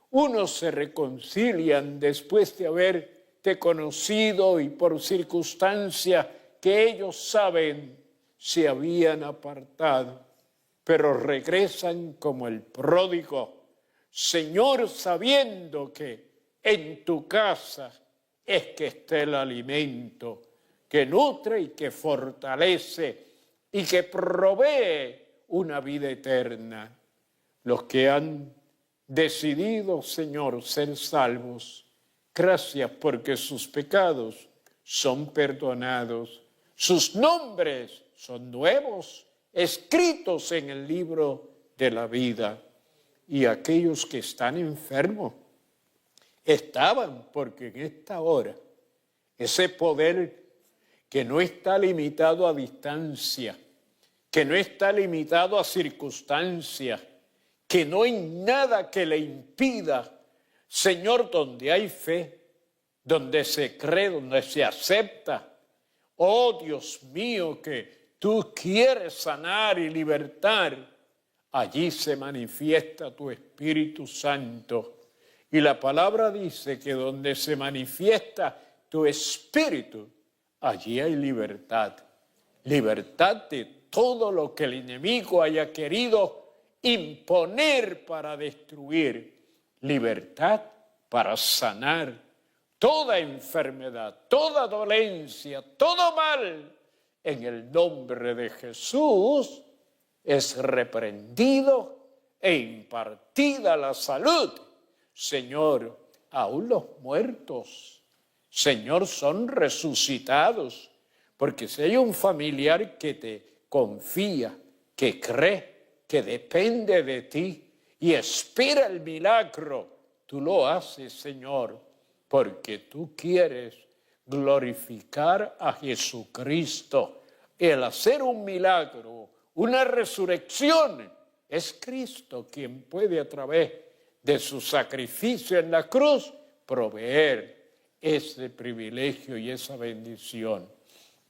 Unos se reconcilian después de haberte conocido y por circunstancia que ellos saben se habían apartado, pero regresan como el pródigo, Señor, sabiendo que en tu casa es que está el alimento que nutre y que fortalece y que provee una vida eterna. Los que han decidido, Señor, ser salvos, gracias porque sus pecados son perdonados, sus nombres son nuevos, escritos en el libro de la vida. Y aquellos que están enfermos estaban, porque en esta hora ese poder que no está limitado a distancia, que no está limitado a circunstancias, que no hay nada que le impida, Señor, donde hay fe, donde se cree, donde se acepta. Oh Dios mío, que tú quieres sanar y libertar, allí se manifiesta tu Espíritu Santo. Y la palabra dice que donde se manifiesta tu Espíritu, allí hay libertad. Libertad de todo lo que el enemigo haya querido imponer para destruir. Libertad para sanar toda enfermedad, toda dolencia, todo mal. En el nombre de Jesús es reprendido e impartida la salud. Señor, aún los muertos, Señor, son resucitados, porque si hay un familiar que te confía, que cree, que depende de ti y espera el milagro, tú lo haces, Señor, porque tú quieres glorificar a Jesucristo. El hacer un milagro, una resurrección, es Cristo quien puede a través de su sacrificio en la cruz proveer ese privilegio y esa bendición.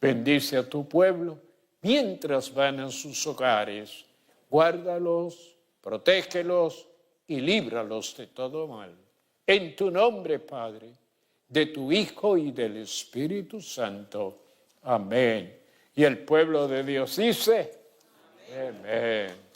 Bendice a tu pueblo mientras van a sus hogares. Guárdalos, protégelos y líbralos de todo mal. En tu nombre, Padre, de tu Hijo y del Espíritu Santo. Amén. Y el pueblo de Dios dice, amén.